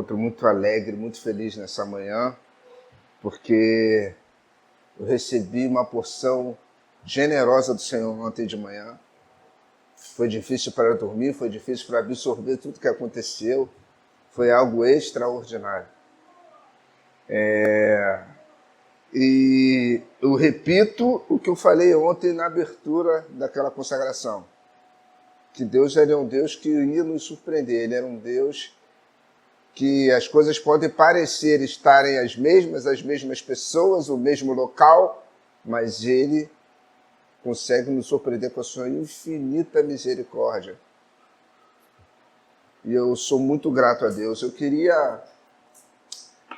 encontro muito alegre, muito feliz nessa manhã, porque eu recebi uma porção generosa do Senhor ontem de manhã. Foi difícil para dormir, foi difícil para absorver tudo que aconteceu. Foi algo extraordinário. E eu repito o que eu falei ontem na abertura daquela consagração. Que Deus era um Deus que ia nos surpreender. Ele era um Deus que as coisas podem parecer estarem as mesmas pessoas, o mesmo local, mas Ele consegue nos surpreender com a sua infinita misericórdia. E eu sou muito grato a Deus. Eu queria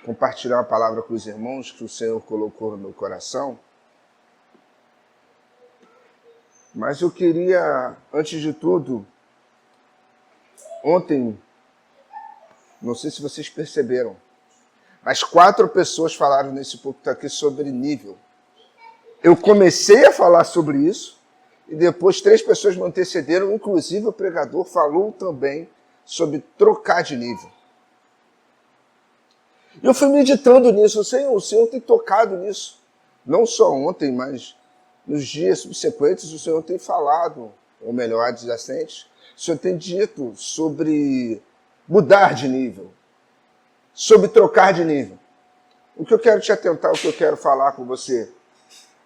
compartilhar uma palavra com os irmãos que o Senhor colocou no meu coração. Mas eu queria, antes de tudo, ontem, não sei se vocês perceberam, mas 4 pessoas falaram nesse púlpito aqui sobre nível. Eu comecei a falar sobre isso, e depois 3 pessoas me antecederam, inclusive o pregador falou também sobre trocar de nível. E eu fui meditando nisso, o Senhor tem tocado nisso. Não só ontem, mas nos dias subsequentes o Senhor tem falado, ou melhor, adjacentes, o Senhor tem dito sobre mudar de nível, sobre trocar de nível. O que eu quero te atentar, o que eu quero falar com você,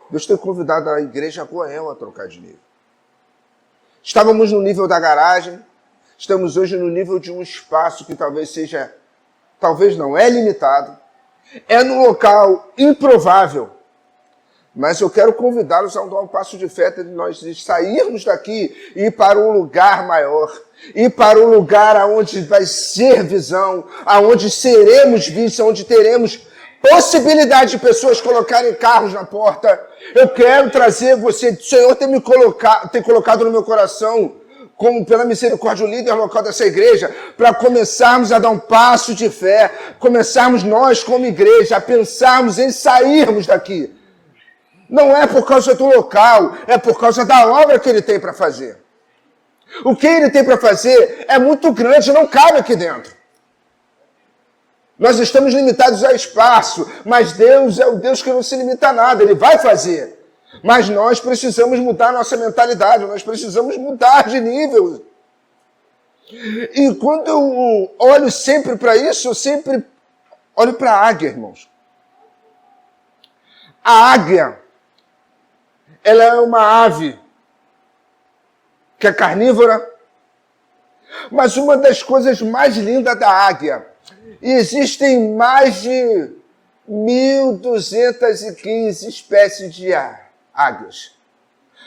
Deus tem convidado a igreja Goel a trocar de nível. Estávamos no nível da garagem, estamos hoje no nível de um espaço que talvez não, é limitado, é num local improvável, mas eu quero convidá-los a dar um passo de fé de nós sairmos daqui e ir para um lugar maior, ir para um lugar onde vai ser visão, aonde seremos vistos, onde teremos possibilidade de pessoas colocarem carros na porta. Eu quero trazer você, o Senhor tem colocado no meu coração, como pela misericórdia o líder local dessa igreja, para começarmos a dar um passo de fé, começarmos nós como igreja a pensarmos em sairmos daqui. Não é por causa do local, é por causa da obra que Ele tem para fazer. O que Ele tem para fazer é muito grande, não cabe aqui dentro. Nós estamos limitados a espaço, mas Deus é o Deus que não se limita a nada, Ele vai fazer. Mas nós precisamos mudar nossa mentalidade, nós precisamos mudar de nível. E quando eu olho sempre para isso, eu sempre olho para a águia, irmãos. A águia, ela é uma ave que é carnívora, mas uma das coisas mais lindas da águia, e existem mais de 1.215 espécies de águias,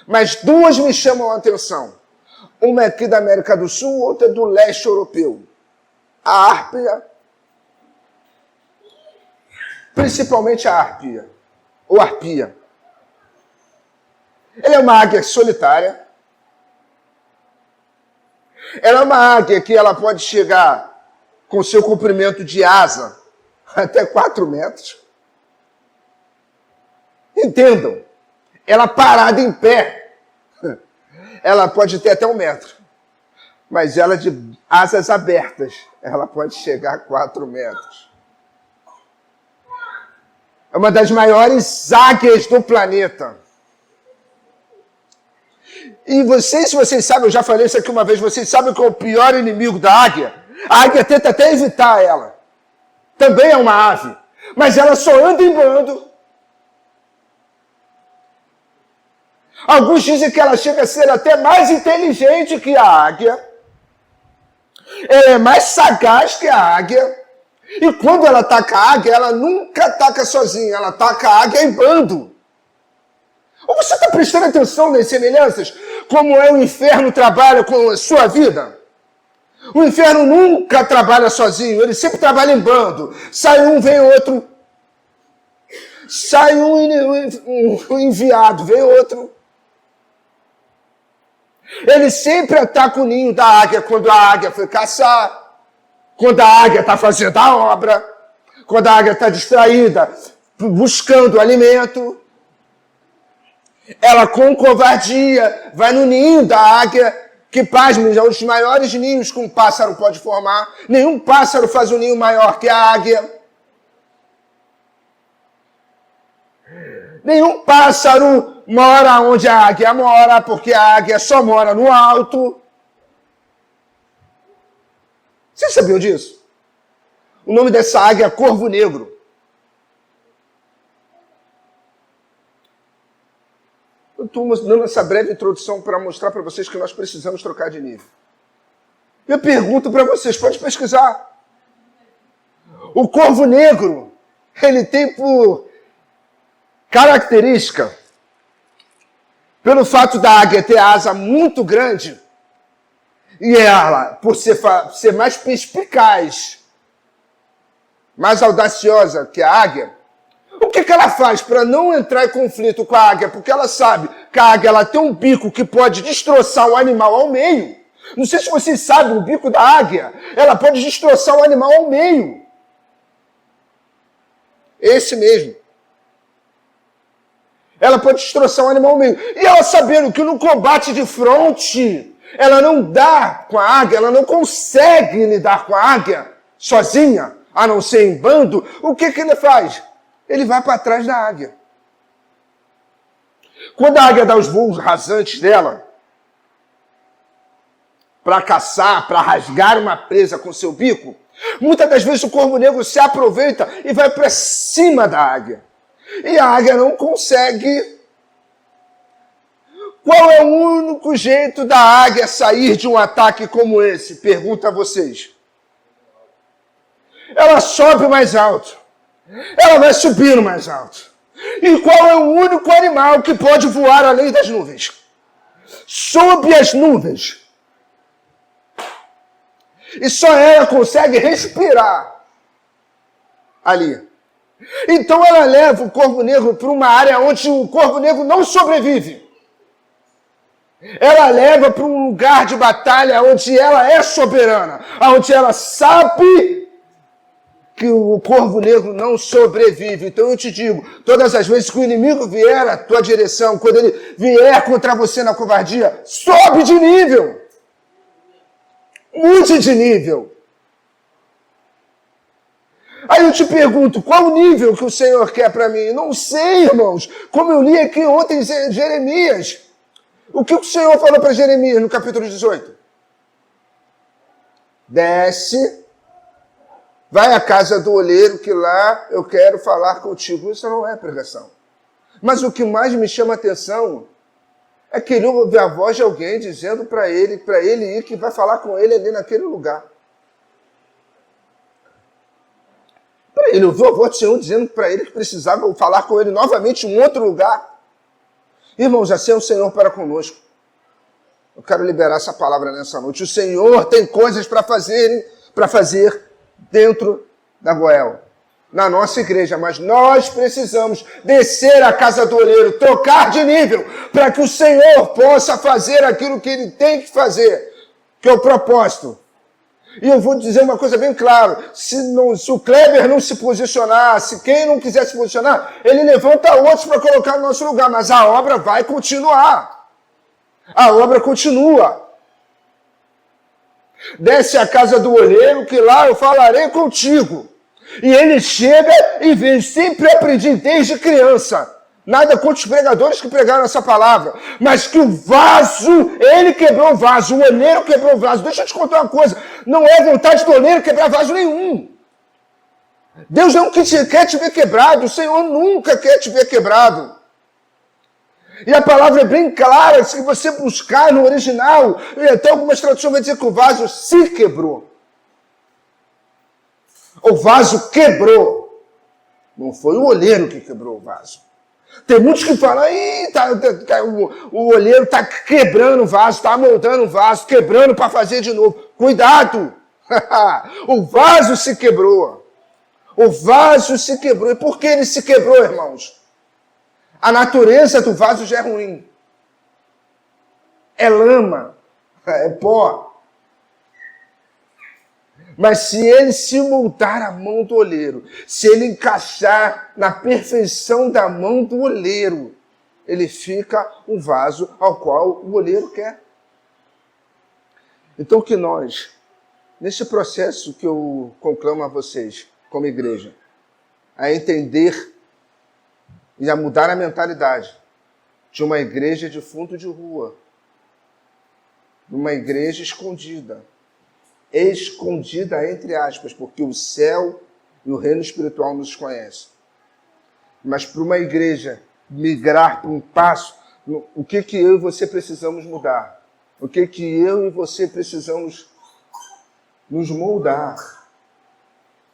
mas 2 me chamam a atenção. Uma é aqui da América do Sul, outra é do leste europeu. A árpia, principalmente a árpia, ou arpia. Ela é uma águia solitária. Ela é uma águia que ela pode chegar com seu comprimento de asa até 4 metros. Entendam, ela parada em pé, ela pode ter até 1 metro. Mas ela de asas abertas, ela pode chegar a 4 metros. É uma das maiores águias do planeta. E se vocês sabem, eu já falei isso aqui uma vez, vocês sabem qual é o pior inimigo da águia? A águia tenta até evitar ela. Também é uma ave, mas ela só anda em bando. Alguns dizem que ela chega a ser até mais inteligente que a águia. Ela é mais sagaz que a águia. E quando ela ataca a águia, ela nunca ataca sozinha, ela ataca a águia em bando. Ou você está prestando atenção nas semelhanças? Como é o inferno trabalha com a sua vida? O inferno nunca trabalha sozinho, ele sempre trabalha em bando. Sai um, vem outro. Sai um enviado, vem outro. Ele sempre ataca o ninho da águia quando a águia foi caçar, quando a águia está fazendo a obra, quando a águia está distraída, buscando alimento. Ela com covardia vai no ninho da águia que, pasmem, é um dos maiores ninhos que um pássaro pode formar. Nenhum pássaro faz um ninho maior que a águia. Nenhum pássaro mora onde a águia mora, porque a águia só mora no alto. Vocês sabiam disso? O nome dessa águia é corvo negro. Eu estou dando essa breve introdução para mostrar para vocês que nós precisamos trocar de nível. Eu pergunto para vocês, pode pesquisar. O corvo negro, ele tem por característica, pelo fato da águia ter asa muito grande, e ela, por ser mais perspicaz, mais audaciosa que a águia, o que ela faz para não entrar em conflito com a águia? Porque ela sabe que a águia ela tem um bico que pode destroçar o animal ao meio. Não sei se vocês sabem, o bico da águia, ela pode destroçar o animal ao meio. Esse mesmo. Ela pode destroçar o animal ao meio. E ela sabendo que no combate de fronte, ela não dá com a águia, ela não consegue lidar com a águia sozinha, a não ser em bando, o que ele faz? Ele vai para trás da águia. Quando a águia dá os voos rasantes dela, para caçar, para rasgar uma presa com seu bico, muitas das vezes o corvo negro se aproveita e vai para cima da águia. E a águia não consegue. Qual é o único jeito da águia sair de um ataque como esse? Pergunto a vocês. Ela sobe mais alto. Ela vai subindo mais alto. E qual é o único animal que pode voar além das nuvens? Sob as nuvens. E só ela consegue respirar ali. Então ela leva o corvo negro para uma área onde o corvo negro não sobrevive. Ela leva para um lugar de batalha onde ela é soberana, onde ela sabe que o corvo negro não sobrevive. Então eu te digo, todas as vezes que o inimigo vier à tua direção, quando ele vier contra você na covardia, sobe de nível. Mude de nível. Aí eu te pergunto, qual o nível que o Senhor quer para mim? Não sei, irmãos. Como eu li aqui ontem em Jeremias. O que o Senhor falou para Jeremias no capítulo 18? Desce, vai à casa do olheiro, que lá eu quero falar contigo. Isso não é pregação. Mas o que mais me chama a atenção é que ele ouve a voz de alguém dizendo para ele ir, que vai falar com ele ali naquele lugar. Ele ouviu a voz do Senhor dizendo para ele que precisava falar com ele novamente em um outro lugar. Irmãos, assim é o Senhor para conosco. Eu quero liberar essa palavra nessa noite. O Senhor tem coisas para fazer dentro da Goel, na nossa igreja, mas nós precisamos descer à casa do olheiro, trocar de nível, para que o Senhor possa fazer aquilo que Ele tem que fazer, que é o propósito. E eu vou dizer uma coisa bem clara, se o Kleber não se posicionar, se quem não quiser se posicionar, ele levanta outros para colocar no nosso lugar, mas a obra vai continuar. A obra continua. Desce à casa do olheiro, que lá eu falarei contigo. E ele chega e vem, sempre aprendi desde criança. Nada contra os pregadores que pregaram essa palavra. Mas que o vaso, ele quebrou o vaso, o olheiro quebrou o vaso. Deixa eu te contar uma coisa. Não é vontade do olheiro quebrar vaso nenhum. Deus não quer te ver quebrado. O Senhor nunca quer te ver quebrado. E a palavra é bem clara. Se você buscar no original, e até algumas traduções vão dizer que o vaso se quebrou. O vaso quebrou. Não foi o olheiro que quebrou o vaso. Tem muitos que falam, o olheiro está quebrando o vaso, está moldando o vaso, quebrando para fazer de novo. Cuidado! O vaso se quebrou. O vaso se quebrou. E por que ele se quebrou, irmãos? A natureza do vaso já é ruim. É lama, é pó. Mas se ele se moldar à mão do olheiro, se ele encaixar na perfeição da mão do olheiro, ele fica um vaso ao qual o olheiro quer. Então que nós, nesse processo que eu conclamo a vocês, como igreja, a entender e a mudar a mentalidade de uma igreja de fundo de rua, de uma igreja escondida entre aspas, porque o céu e o reino espiritual nos conhecem. Mas para uma igreja migrar para um passo, o que eu e você precisamos mudar? O que eu e você precisamos nos moldar?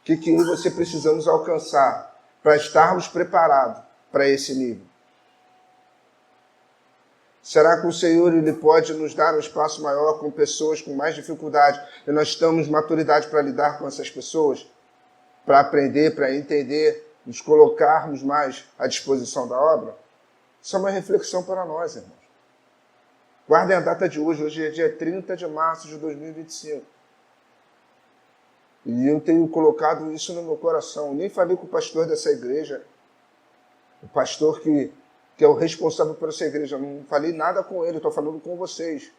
O que eu e você precisamos alcançar para estarmos preparados para esse nível? Será que o Senhor ele pode nos dar um espaço maior com pessoas com mais dificuldade e nós temos maturidade para lidar com essas pessoas? Para aprender, para entender, nos colocarmos mais à disposição da obra? Isso é uma reflexão para nós, irmãos. Guardem a data de hoje. Hoje é dia 30 de março de 2025. E eu tenho colocado isso no meu coração. Eu nem falei com o pastor dessa igreja, o pastor que é o responsável por essa igreja. Eu não falei nada com ele, estou falando com vocês.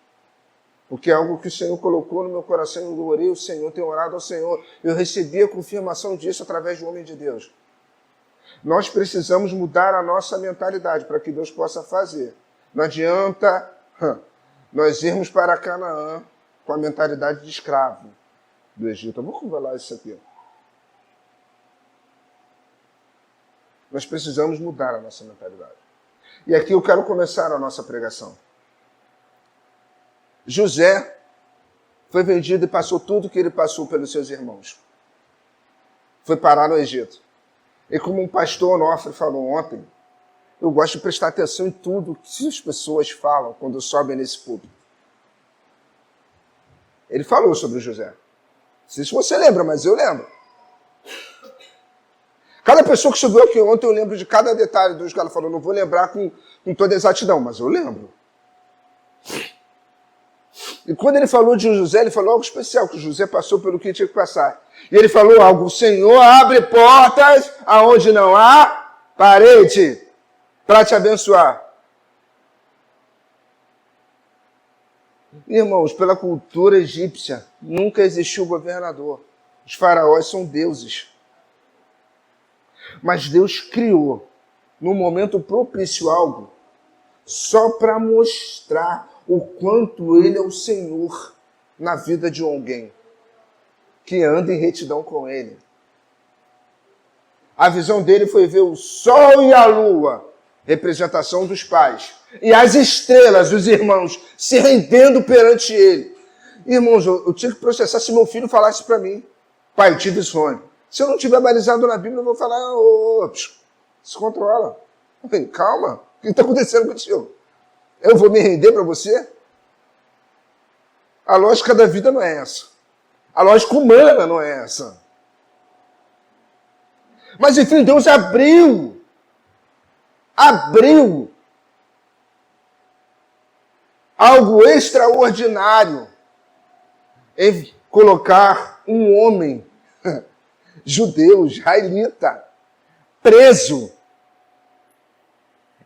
Porque é algo que o Senhor colocou no meu coração. Eu orei ao Senhor, tenho orado ao Senhor. Eu recebi a confirmação disso através do homem de Deus. Nós precisamos mudar a nossa mentalidade para que Deus possa fazer. Não adianta nós irmos para Canaã com a mentalidade de escravo do Egito. Vamos revelar isso aqui. Nós precisamos mudar a nossa mentalidade. E aqui eu quero começar a nossa pregação. José foi vendido e passou tudo que ele passou pelos seus irmãos. Foi parar no Egito. E como um pastor Onofre falou ontem, eu gosto de prestar atenção em tudo que as pessoas falam quando sobem nesse púlpito. Ele falou sobre José. Não sei se você lembra, mas eu lembro. Cada pessoa que subiu aqui ontem, eu lembro de cada detalhe dos que ela falou. Não vou lembrar com toda exatidão, mas eu lembro. E quando ele falou de José, ele falou algo especial, que José passou pelo que tinha que passar. E ele falou algo: o Senhor abre portas aonde não há parede para te abençoar. Irmãos, pela cultura egípcia, nunca existiu governador. Os faraós são deuses. Mas Deus criou, no momento propício, algo só para mostrar o quanto Ele é o Senhor na vida de alguém que anda em retidão com Ele. A visão dele foi ver o sol e a lua, representação dos pais, e as estrelas, os irmãos, se rendendo perante Ele. Irmãos, eu tinha que processar se meu filho falasse para mim: pai, eu tive sonho. Se eu não tiver balizado na Bíblia, eu vou falar: se controla. Calma, o que está acontecendo contigo? Eu vou me render para você? A lógica da vida não é essa. A lógica humana não é essa. Mas enfim, Deus abriu algo extraordinário em colocar um homem judeu, israelita, preso.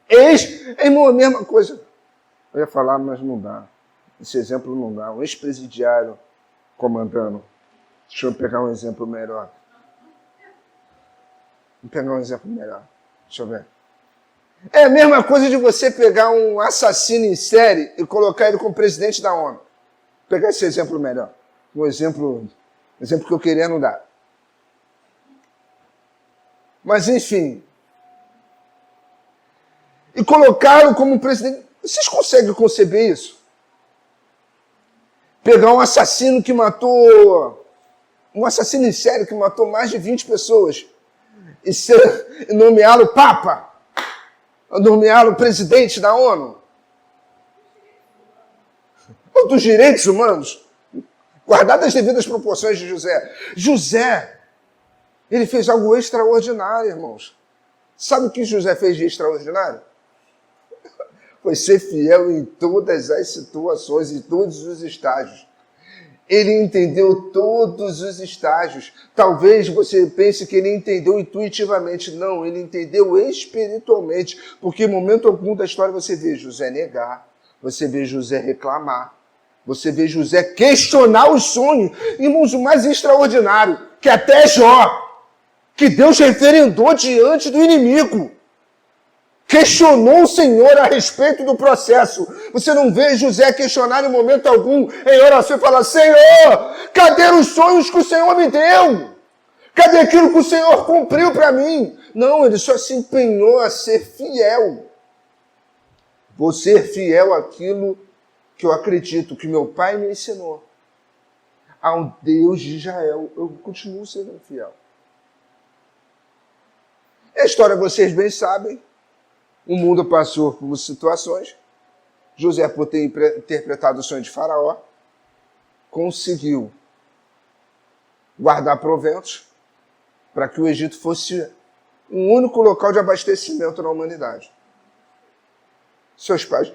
Irmão, a mesma coisa. Eu ia falar, mas não dá. Esse exemplo não dá. Um ex-presidiário comandando. Deixa eu pegar um exemplo melhor. Vou pegar um exemplo melhor. Deixa eu ver. É a mesma coisa de você pegar um assassino em série e colocar ele como presidente da ONU. Vou pegar esse exemplo melhor. Um exemplo que eu queria não dar. Mas, enfim. E colocá-lo como presidente. Vocês conseguem conceber isso? Pegar um assassino que matou... Um assassino em série que matou mais de 20 pessoas e nomeá-lo Papa? Nomeá-lo presidente da ONU? Ou dos direitos humanos? Guardadas as devidas proporções de José. José, ele fez algo extraordinário, irmãos. Sabe o que José fez de extraordinário? Foi ser fiel em todas as situações, em todos os estágios. Ele entendeu todos os estágios. Talvez você pense que ele entendeu intuitivamente. Não, ele entendeu espiritualmente. Porque em momento algum da história você vê José negar, você vê José reclamar, Você vê José questionar os sonhos. Irmãos, o mais extraordinário, que até Jó, que Deus referendou diante do inimigo, questionou o Senhor a respeito do processo. Você não vê José questionar em momento algum, em oração, e falar: Senhor, cadê os sonhos que o Senhor me deu? Cadê aquilo que o Senhor cumpriu para mim? Não, ele só se empenhou a ser fiel. Vou ser fiel àquilo que eu acredito, que meu pai me ensinou. Ao Deus de Israel, eu continuo sendo fiel. A história vocês bem sabem. O mundo passou por situações. José, por ter interpretado o sonho de Faraó, conseguiu guardar proventos para que o Egito fosse um único local de abastecimento na humanidade. Seus pais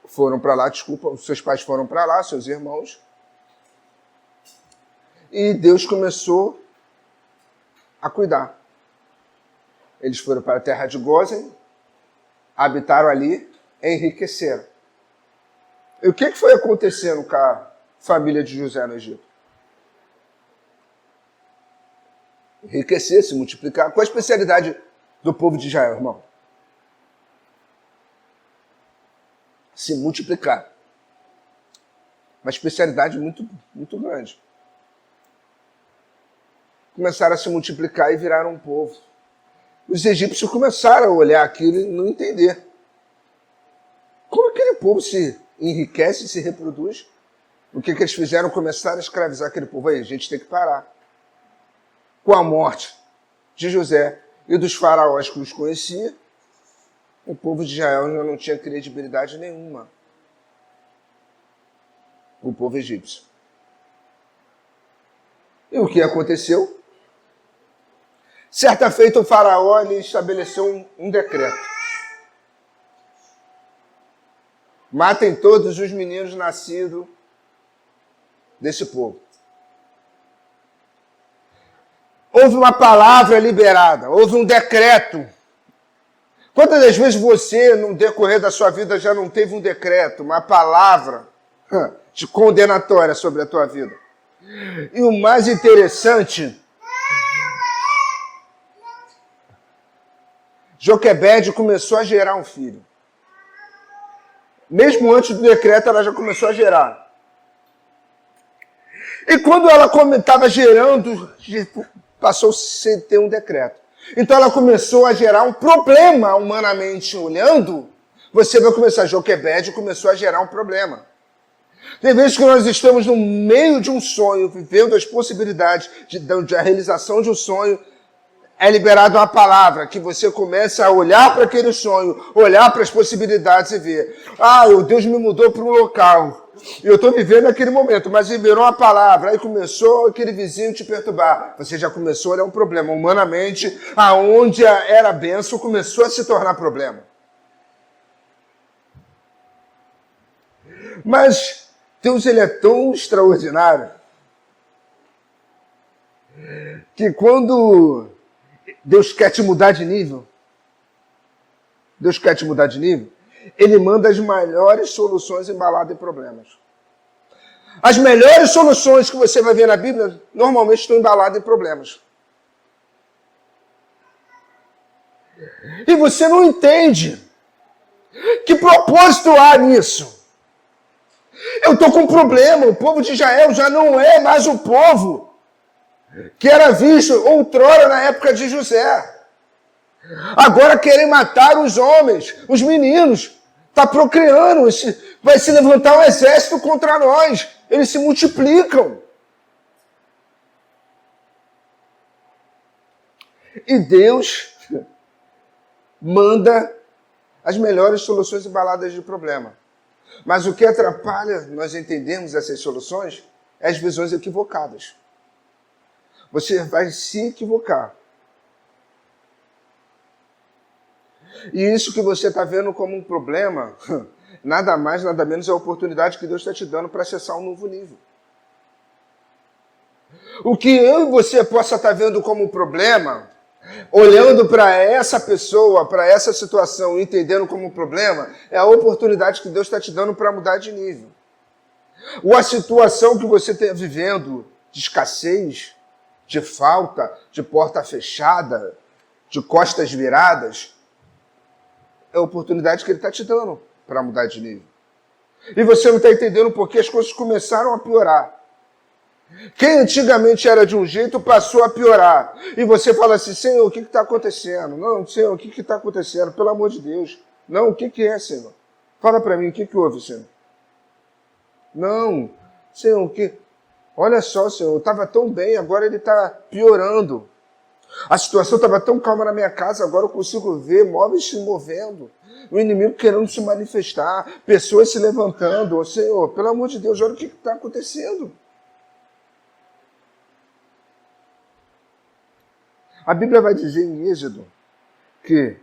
foram para lá, seus pais foram para lá, seus irmãos, e Deus começou a cuidar. Eles foram para a terra de Gósen, habitaram ali, enriqueceram. E o que foi acontecendo com a família de José no Egito? Enriquecer, se multiplicar. Qual a especialidade do povo de Israel, irmão? Se multiplicar. Uma especialidade muito, muito grande. Começaram a se multiplicar e viraram um povo. Os egípcios começaram a olhar aquilo e não entender. Como aquele povo se enriquece e se reproduz? O que eles fizeram? Começaram a escravizar aquele povo. Aí, a gente tem que parar. Com a morte de José e dos faraós que os conhecia, o povo de Israel já não tinha credibilidade nenhuma. O povo egípcio. E o que aconteceu? Certa feita, o faraó ele estabeleceu um decreto. Matem todos os meninos nascidos desse povo. Houve uma palavra liberada, houve um decreto. Quantas das vezes você, no decorrer da sua vida, já não teve um decreto, uma palavra de condenatória sobre a tua vida? E o mais interessante, Joquebede começou a gerar um filho. Mesmo antes do decreto, ela já começou a gerar. E quando ela estava gerando, passou a ter um decreto. Então ela começou a gerar um problema, humanamente olhando. Você vai começar, Joquebede começou a gerar um problema. Tem vezes que nós estamos no meio de um sonho, vivendo as possibilidades de a realização de um sonho, é liberada uma palavra que você começa a olhar para aquele sonho, olhar para as possibilidades e ver. O Deus me mudou para um local. E eu estou vivendo aquele momento, mas liberou uma palavra. Aí começou aquele vizinho te perturbar. Você já começou a olhar um problema. Humanamente, aonde era bênção, começou a se tornar problema. Mas Deus ele é tão extraordinário que quando Deus quer te mudar de nível, Ele manda as melhores soluções embaladas em problemas. As melhores soluções que você vai ver na Bíblia, normalmente estão embaladas em problemas. E você não entende que propósito há nisso. Eu estou com um problema, o povo de Israel já não é mais o povo que era visto outrora na época de José. Agora querem matar os homens, os meninos. Está procriando, vai se levantar um exército contra nós. Eles se multiplicam. E Deus manda as melhores soluções embaladas de problema. Mas o que atrapalha nós entendermos essas soluções é as visões equivocadas. Você vai se equivocar. E isso que você está vendo como um problema, nada mais, nada menos é a oportunidade que Deus está te dando para acessar um novo nível. O que eu e você possa estar vendo como um problema, olhando para essa pessoa, para essa situação, entendendo como um problema, é a oportunidade que Deus está te dando para mudar de nível. ou a situação que você está vivendo de escassez, de falta, de porta fechada, de costas viradas, é a oportunidade que ele está te dando para mudar de nível. E você não está entendendo porque as coisas começaram a piorar. Quem antigamente era de um jeito passou a piorar. E você fala assim, Senhor, o que está acontecendo? Não, Senhor, o que está acontecendo? Pelo amor de Deus. Não, o que é, Senhor? Fala para mim, o que houve, Senhor? Não, Senhor, o que... Olha só, Senhor, eu estava tão bem, agora ele está piorando. A situação estava tão calma na minha casa, agora eu consigo ver móveis se movendo. O inimigo querendo se manifestar, pessoas se levantando. Senhor, pelo amor de Deus, olha o que está acontecendo. A Bíblia vai dizer em Êxodo que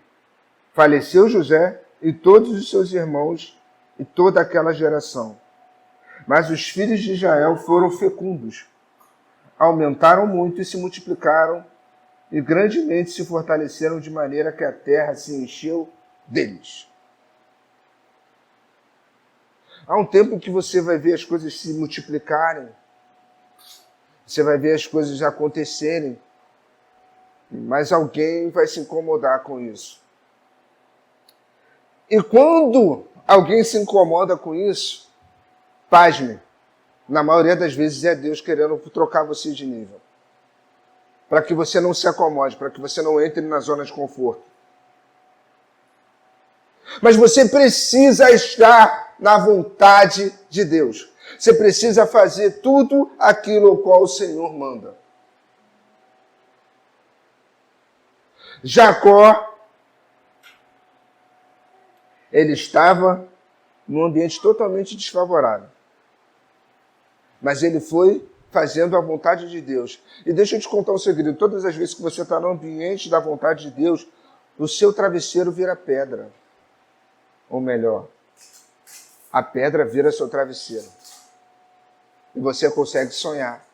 faleceu José e todos os seus irmãos e toda aquela geração. Mas os filhos de Israel foram fecundos, aumentaram muito e se multiplicaram e grandemente se fortaleceram de maneira que a terra se encheu deles. Há um tempo que você vai ver as coisas se multiplicarem, você vai ver as coisas acontecerem, mas alguém vai se incomodar com isso. E quando alguém se incomoda com isso, pasme, na maioria das vezes é Deus querendo trocar você de nível. Para que você não se acomode, para que você não entre na zona de conforto. Mas você precisa estar na vontade de Deus. Você precisa fazer tudo aquilo ao qual o Senhor manda. Jacó, ele estava num ambiente totalmente desfavorável. Mas ele foi fazendo a vontade de Deus. E deixa eu te contar um segredo. Todas as vezes que você está no ambiente da vontade de Deus, o seu travesseiro vira pedra. Ou melhor, a pedra vira seu travesseiro. E você consegue sonhar.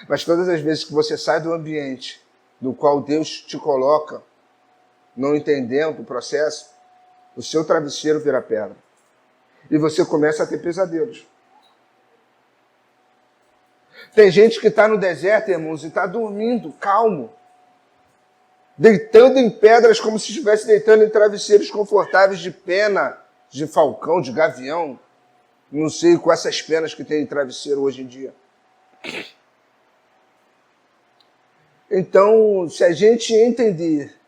Mas todas as vezes que você sai do ambiente no qual Deus te coloca, não entendendo o processo, o seu travesseiro vira pedra. E você começa a ter pesadelos. Tem gente que está no deserto, irmãos, e está dormindo, calmo. Deitando em pedras como se estivesse deitando em travesseiros confortáveis de pena, de falcão, de gavião. Não sei com essas penas que tem em travesseiro hoje em dia. Então, se a gente entender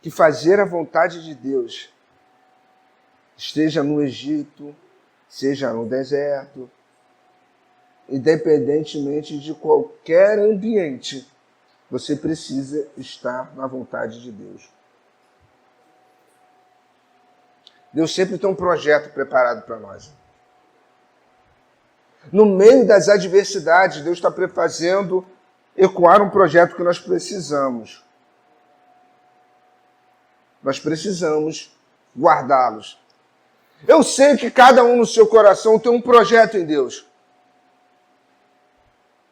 que fazer a vontade de Deus, esteja no Egito, seja no deserto, independentemente de qualquer ambiente, você precisa estar na vontade de Deus. Deus sempre tem um projeto preparado para nós. No meio das adversidades, Deus está fazendo ecoar um projeto que nós precisamos. Nós precisamos guardá-los. Eu sei que cada um no seu coração tem um projeto em Deus.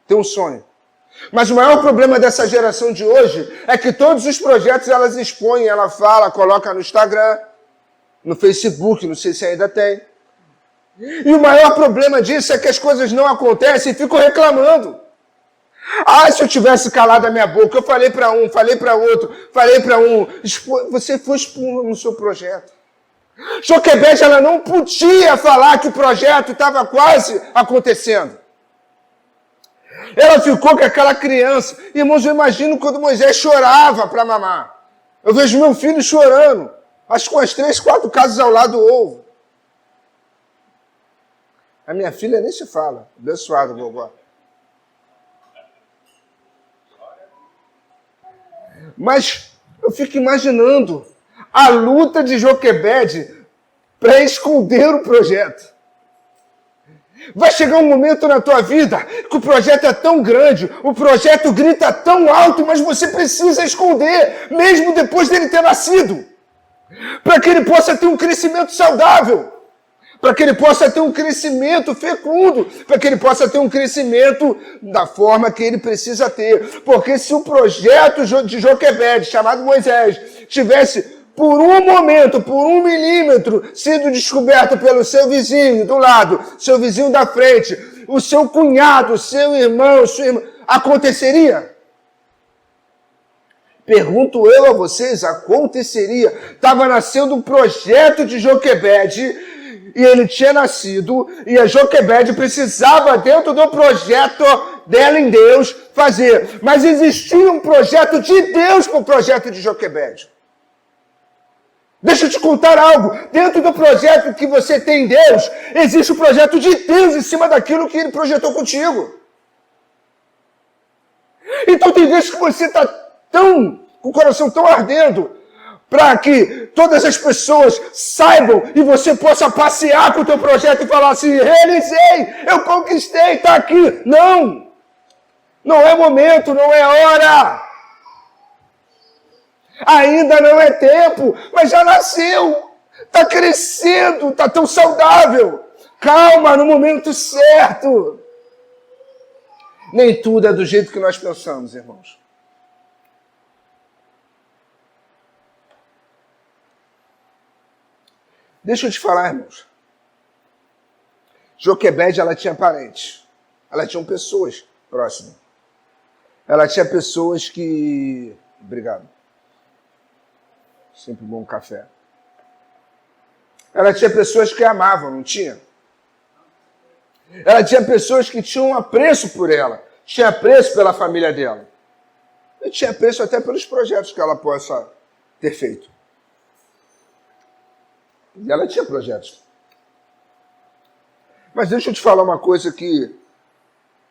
Tem um sonho. Mas o maior problema dessa geração de hoje é que todos os projetos elas expõem, ela fala, coloca no Instagram, no Facebook, não sei se ainda tem. E o maior problema disso é que as coisas não acontecem e ficam reclamando. Ah, se eu tivesse calado a minha boca, eu falei para um, falei para outro, falei para um. Você foi expondo no seu projeto. Joquebede, ela não podia falar que o projeto estava quase acontecendo. Ela ficou com aquela criança. Irmãos, eu imagino quando Moisés chorava para mamar. Eu vejo meu filho chorando. Acho que com as 3, 4 casas ao lado do ovo. A minha filha nem se fala. Abençoado, vovó. Mas eu fico imaginando a luta de Joquebede para esconder o projeto. Vai chegar um momento na tua vida que o projeto é tão grande, o projeto grita tão alto, mas você precisa esconder, mesmo depois dele ter nascido, para que ele possa ter um crescimento saudável, para que ele possa ter um crescimento fecundo, para que ele possa ter um crescimento da forma que ele precisa ter. Porque se o projeto de Joquebede, chamado Moisés, tivesse por um momento, por 1 milímetro, sido descoberto pelo seu vizinho do lado, seu vizinho da frente, o seu cunhado, seu irmão, sua irmã, aconteceria? Pergunto eu a vocês, aconteceria. Estava nascendo um projeto de Joquebede, e ele tinha nascido, e a Joquebede precisava, dentro do projeto dela em Deus, fazer. Mas existia um projeto de Deus para o projeto de Joquebede. Deixa eu te contar algo. Dentro do projeto que você tem em Deus, existe o projeto de Deus em cima daquilo que Ele projetou contigo. Então tem vezes que você está com o coração tão ardendo, para que todas as pessoas saibam e você possa passear com o teu projeto e falar assim, realizei, eu conquistei, está aqui. Não! Não é momento, não é hora. Ainda não é tempo, mas já nasceu. Está crescendo, está tão saudável. Calma, no momento certo. Nem tudo é do jeito que nós pensamos, irmãos. Deixa eu te falar, irmãos. Joquebede, ela tinha parentes. Ela tinha pessoas próximas. Ela tinha pessoas que... Obrigado. Sempre bom café. Ela tinha pessoas que a amavam, não tinha? Ela tinha pessoas que tinham apreço por ela. Tinha apreço pela família dela. E tinha apreço até pelos projetos que ela possa ter feito. E ela tinha projetos. Mas deixa eu te falar uma coisa que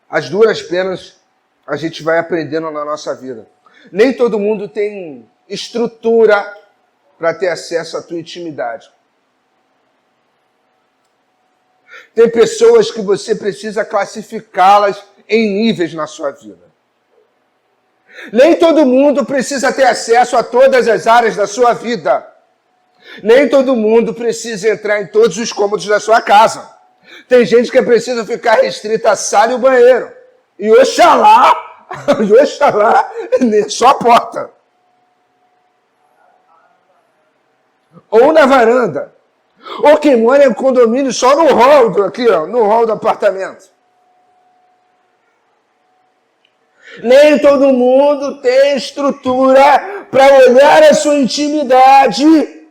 as duras penas a gente vai aprendendo na nossa vida. Nem todo mundo tem estrutura para ter acesso à tua intimidade. Tem pessoas que você precisa classificá-las em níveis na sua vida. Nem todo mundo precisa ter acesso a todas as áreas da sua vida. Nem todo mundo precisa entrar em todos os cômodos da sua casa. Tem gente que precisa ficar restrita à sala e o banheiro. E oxalá, só a porta. Ou na varanda. Ou quem mora em condomínio só no hall, aqui, ó, no hall do apartamento. Nem todo mundo tem estrutura para olhar a sua intimidade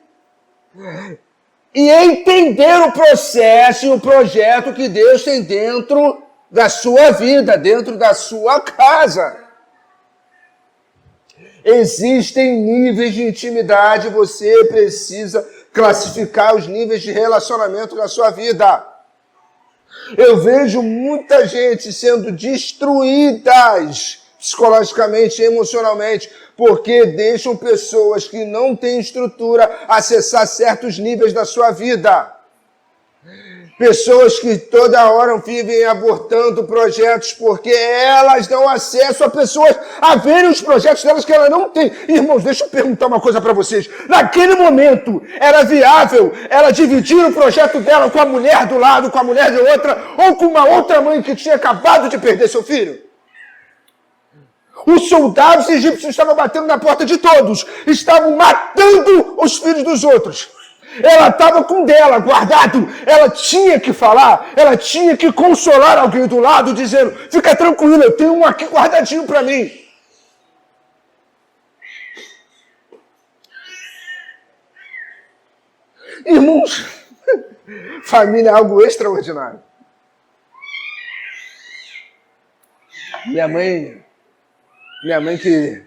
e entender o processo e o projeto que Deus tem dentro da sua vida, dentro da sua casa. Existem níveis de intimidade, você precisa classificar os níveis de relacionamento na sua vida. Eu vejo muita gente sendo destruídas psicologicamente e emocionalmente, porque deixam pessoas que não têm estrutura acessar certos níveis da sua vida. Pessoas que toda hora vivem abortando projetos porque elas dão acesso a pessoas a verem os projetos delas que ela não tem. Irmãos, deixa eu perguntar uma coisa para vocês. Naquele momento, era viável ela dividir o projeto dela com a mulher do lado, com a mulher de outra, ou com uma outra mãe que tinha acabado de perder seu filho? Os soldados egípcios estavam batendo na porta de todos, estavam matando os filhos dos outros. Ela estava com dela guardado, ela tinha que falar, ela tinha que consolar alguém do lado, dizendo, fica tranquilo, eu tenho um aqui guardadinho para mim. Irmãos, família é algo extraordinário. Minha mãe que,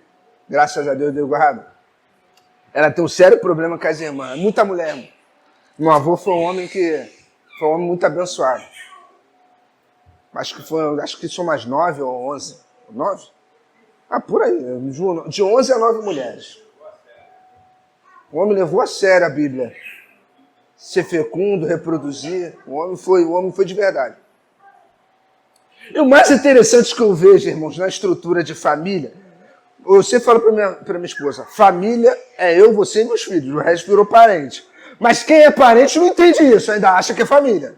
graças a Deus, deu guarda. Ela tem um sério problema com as irmãs. Muita mulher, irmão. Meu avô foi um homem muito abençoado. Acho que são mais 9 ou 11. 9? Ah, por aí. De 11 a 9 mulheres. O homem levou a sério a Bíblia. Ser fecundo, reproduzir. O homem foi de verdade. E o mais interessante que eu vejo, irmãos, na estrutura de família, você fala para minha esposa, família é eu, você e meus filhos, o resto virou parente. Mas quem é parente não entende isso, ainda acha que é família.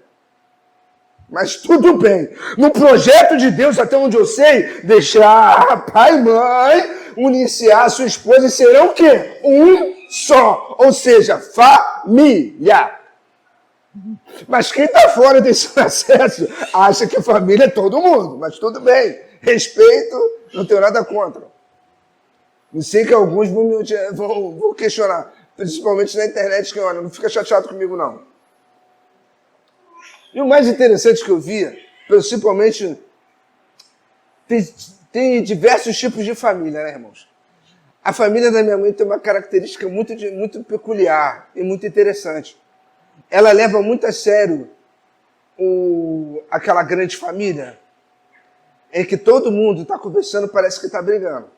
Mas tudo bem. No projeto de Deus, até onde eu sei, deixar pai e mãe, iniciar a sua esposa e serão o quê? Um só, ou seja, família. Mas quem está fora desse processo acha que família é todo mundo, mas tudo bem, respeito, não tenho nada contra. Não sei que alguns vão questionar, principalmente na internet, que olha, não fica chateado comigo não. E o mais interessante que eu via, principalmente, tem diversos tipos de família, né, irmãos? A família da minha mãe tem uma característica muito peculiar e muito interessante. Ela leva muito a sério aquela grande família em que todo mundo está conversando, parece que está brigando.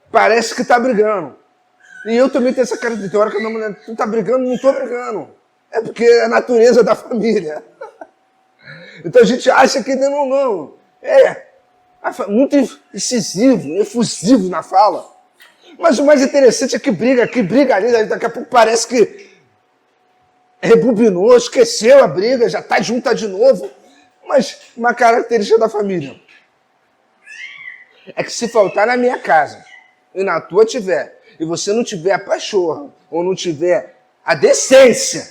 Parece que está brigando. E eu também tenho essa característica. Hora que a minha mulher, tu está brigando? Não estou brigando. É porque é a natureza da família. Então a gente acha que não. Muito incisivo, efusivo na fala. Mas o mais interessante é que briga ali, daqui a pouco parece que rebobinou, esqueceu a briga, já está junta de novo. Mas uma característica da família é que se faltar na minha casa e na tua tiver, e você não tiver a pachorra, ou não tiver a decência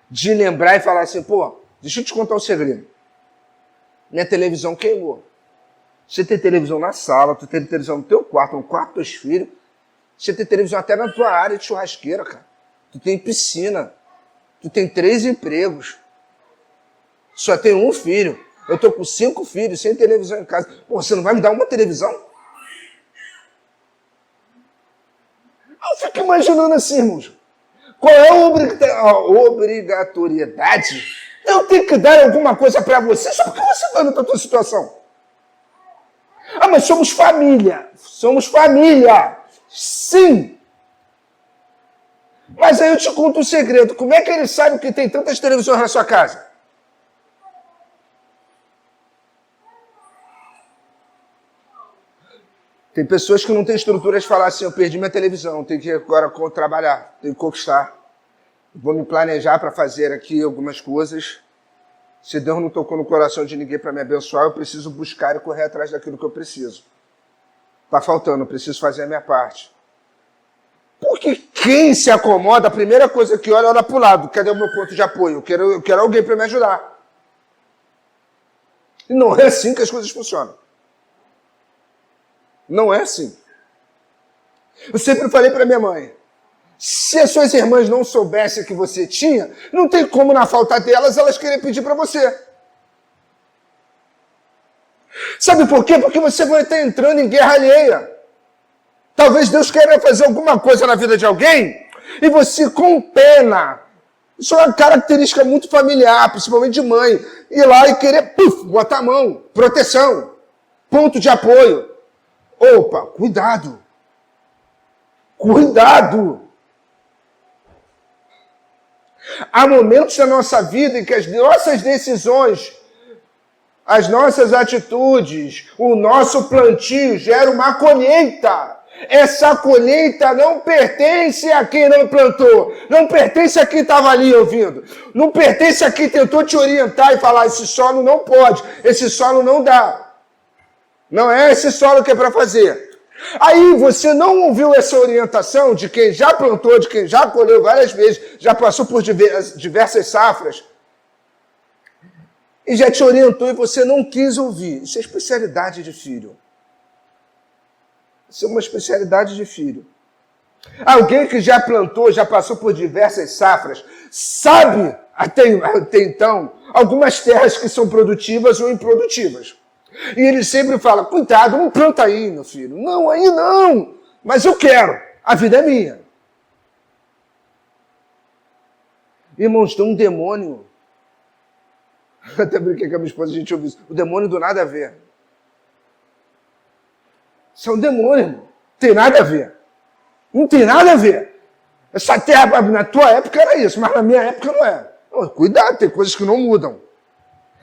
de lembrar e falar assim, pô, deixa eu te contar um segredo. Minha televisão queimou. Você tem televisão na sala, tu tem televisão no teu quarto, no quarto dos teus filhos. Você tem televisão até na tua área de churrasqueira, cara. Tu tem piscina. Tu tem 3 empregos. Só tem um filho. Eu tô com 5 filhos, sem televisão em casa. Pô, você não vai me dar uma televisão? Eu fico imaginando assim, irmãos. Qual é a obrigatoriedade? Eu tenho que dar alguma coisa para você só porque você está na tua situação. Ah, mas somos família. Somos família. Sim. Mas aí eu te conto um segredo. Como é que ele sabe que tem tantas televisões na sua casa? Tem pessoas que não têm estrutura de falar assim, eu perdi minha televisão, tenho que agora trabalhar, tenho que conquistar. Vou me planejar para fazer aqui algumas coisas. Se Deus não tocou no coração de ninguém para me abençoar, eu preciso buscar e correr atrás daquilo que eu preciso. Está faltando, eu preciso fazer a minha parte. Porque quem se acomoda, a primeira coisa que olha para o lado. Cadê o meu ponto de apoio? Eu quero alguém para me ajudar. E não é assim que as coisas funcionam. Não é assim. Eu sempre falei para minha mãe, se as suas irmãs não soubessem que você tinha, não tem como, na falta delas, elas querem pedir para você. Sabe por quê? Porque você vai estar entrando em guerra alheia. Talvez Deus queira fazer alguma coisa na vida de alguém e você, com pena, isso é uma característica muito familiar, principalmente de mãe, ir lá e querer, botar a mão, proteção, ponto de apoio. Opa, cuidado. Cuidado. Há momentos na nossa vida em que as nossas decisões, as nossas atitudes, o nosso plantio gera uma colheita. Essa colheita não pertence a quem não plantou, não pertence a quem estava ali ouvindo, não pertence a quem tentou te orientar e falar, esse solo não pode, esse solo não dá. Não é esse solo que é para fazer. Aí você não ouviu essa orientação de quem já plantou, de quem já colheu várias vezes, já passou por diversas safras, e já te orientou e você não quis ouvir. Isso é especialidade de filho. Isso é uma especialidade de filho. Alguém que já plantou, já passou por diversas safras, sabe até então algumas terras que são produtivas ou improdutivas. E ele sempre fala, cuidado, não planta aí, meu filho. Não, aí não. Mas eu quero. A vida é minha. Irmãos, tem um demônio. Até brinquei com a minha esposa, a gente ouviu isso. O demônio do nada a ver. Isso é um demônio, irmão. Tem nada a ver. Não tem nada a ver. Essa terra, na tua época era isso, mas na minha época não é. Cuidado, tem coisas que não mudam.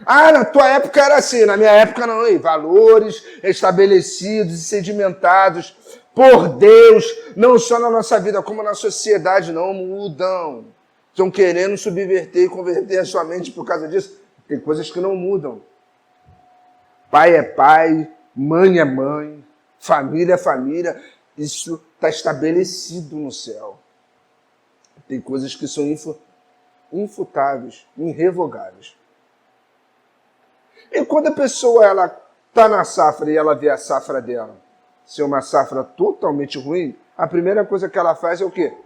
Ah, na tua época era assim, na minha época não. E valores estabelecidos e sedimentados por Deus, não só na nossa vida, como na sociedade, não mudam. Estão querendo subverter e converter a sua mente por causa disso. Tem coisas que não mudam. Pai é pai, mãe é mãe. Família é família. Isso está estabelecido no céu. Tem coisas que são infutáveis, irrevogáveis. E quando a pessoa está na safra e ela vê a safra dela ser uma safra totalmente ruim, a primeira coisa que ela faz é o quê?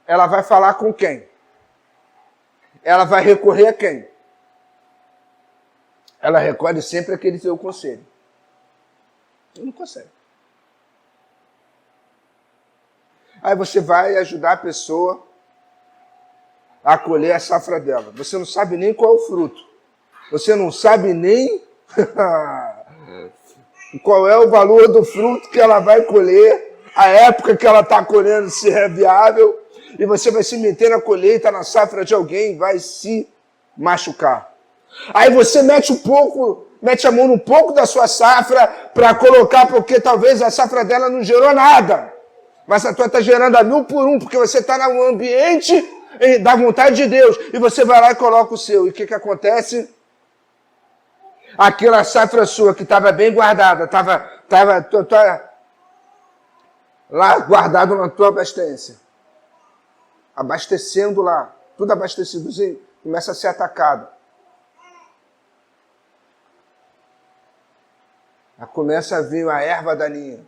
Ela vai falar com quem? Ela vai recorrer a quem? Ela recorre sempre àquele seu conselho. Não consegue. Aí você vai ajudar a pessoa a colher a safra dela. Você não sabe nem qual é o fruto. Você não sabe nem qual é o valor do fruto que ela vai colher, a época que ela está colhendo, se é viável, e você vai se meter na colheita, na safra de alguém, vai se machucar. Aí você mete a mão num pouco da sua safra para colocar, porque talvez a safra dela não gerou nada. Mas a tua está gerando a 1000 por 1, porque você está no ambiente da vontade de Deus. E você vai lá e coloca o seu. E o que acontece? Aquela safra sua que estava bem guardada, estava lá guardado na tua abastência. Abastecendo lá. Tudo abastecidozinho. Começa a ser atacado. Aí começa a vir a erva daninha.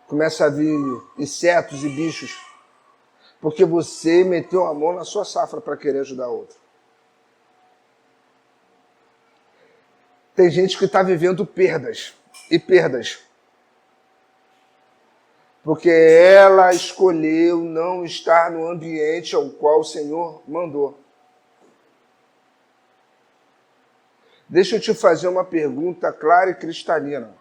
Começa a vir insetos e bichos. Porque você meteu a mão na sua safra para querer ajudar outro. Tem gente que está vivendo perdas e perdas. Porque ela escolheu não estar no ambiente ao qual o Senhor mandou. Deixa eu te fazer uma pergunta clara e cristalina.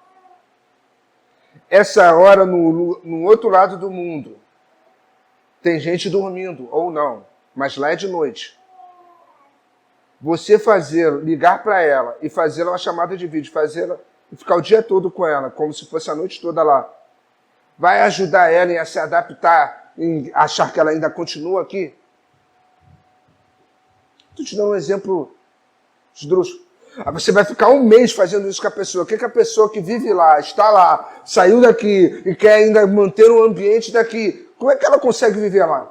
Essa hora, no outro lado do mundo, tem gente dormindo, ou não, mas lá é de noite. Você ligar para ela e fazer uma chamada de vídeo, e ficar o dia todo com ela, como se fosse a noite toda lá, vai ajudar ela a se adaptar, em achar que ela ainda continua aqui? Estou te dando um exemplo esdrúxulo. Você vai ficar um mês fazendo isso com a pessoa. O que a pessoa que vive lá, está lá, saiu daqui e quer ainda manter o ambiente daqui, como é que ela consegue viver lá?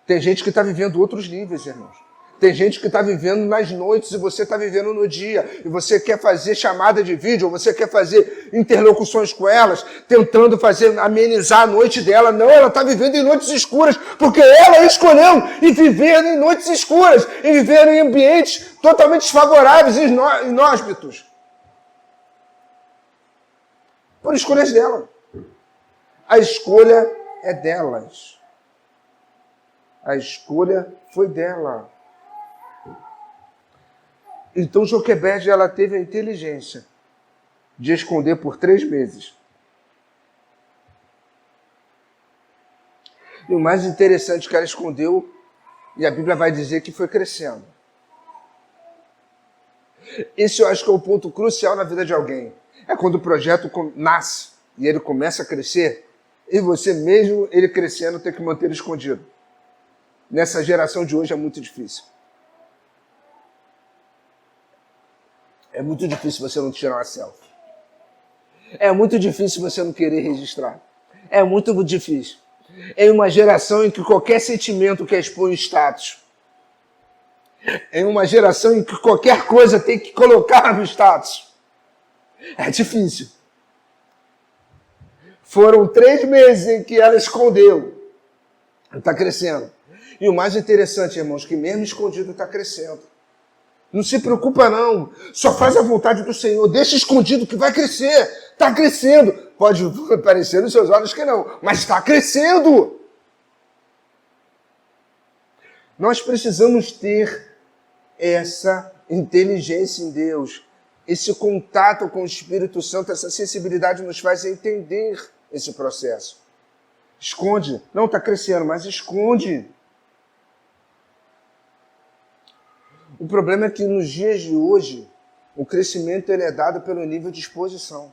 Tem gente que está vivendo outros níveis, irmãos. Tem gente que está vivendo nas noites e você está vivendo no dia. E você quer fazer chamada de vídeo, ou você quer fazer interlocuções com elas, tentando amenizar a noite dela. Não, ela está vivendo em noites escuras, porque ela escolheu viver em noites escuras, e viver em ambientes totalmente desfavoráveis e inóspitos. Por escolhas dela. A escolha é delas. A escolha foi dela. Então Joquebede, ela teve a inteligência de esconder por 3 meses. E o mais interessante é que ela escondeu, e a Bíblia vai dizer que foi crescendo. Esse eu acho que é o ponto crucial na vida de alguém. É quando o projeto nasce e ele começa a crescer, e você mesmo, ele crescendo, tem que manter ele escondido. Nessa geração de hoje é muito difícil. É muito difícil você não tirar uma selfie. É muito difícil você não querer registrar. É muito difícil. Em uma geração em que qualquer sentimento quer expor em status. Em uma geração em que qualquer coisa tem que colocar no status. É difícil. Foram 3 meses em que ela escondeu. Está crescendo. E o mais interessante, irmãos, que mesmo escondido está crescendo. Não se preocupa não, só faz a vontade do Senhor, deixa escondido que vai crescer, está crescendo. Pode parecer nos seus olhos que não, mas está crescendo. Nós precisamos ter essa inteligência em Deus, esse contato com o Espírito Santo, essa sensibilidade nos faz entender esse processo. Esconde, não está crescendo, mas esconde. O problema é que nos dias de hoje, o crescimento ele é dado pelo nível de exposição.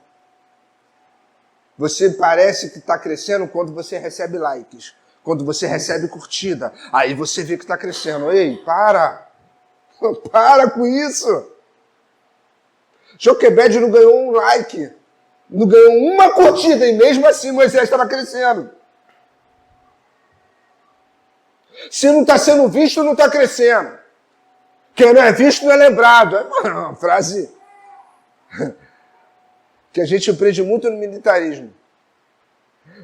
Você parece que está crescendo quando você recebe likes, quando você recebe curtida. Aí você vê que está crescendo. Ei, para! Para com isso! Joquebed não ganhou um like, não ganhou uma curtida, e mesmo assim Moisés estava crescendo. Se não está sendo visto, não está crescendo. Quem não é visto não é lembrado. É uma frase que a gente aprende muito no militarismo.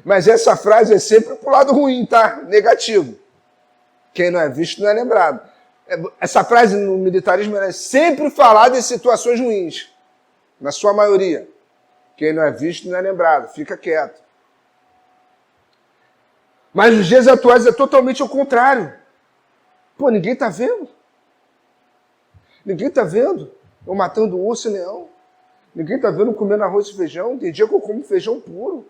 Mas essa frase é sempre pro lado ruim, tá? Negativo. Quem não é visto não é lembrado. Essa frase no militarismo é sempre falada em situações ruins. Na sua maioria. Quem não é visto não é lembrado. Fica quieto. Mas nos dias atuais é totalmente o contrário. Pô, ninguém tá vendo. Ninguém tá vendo eu matando urso e leão. Ninguém tá vendo eu comendo arroz e feijão. Tem dia que eu como feijão puro.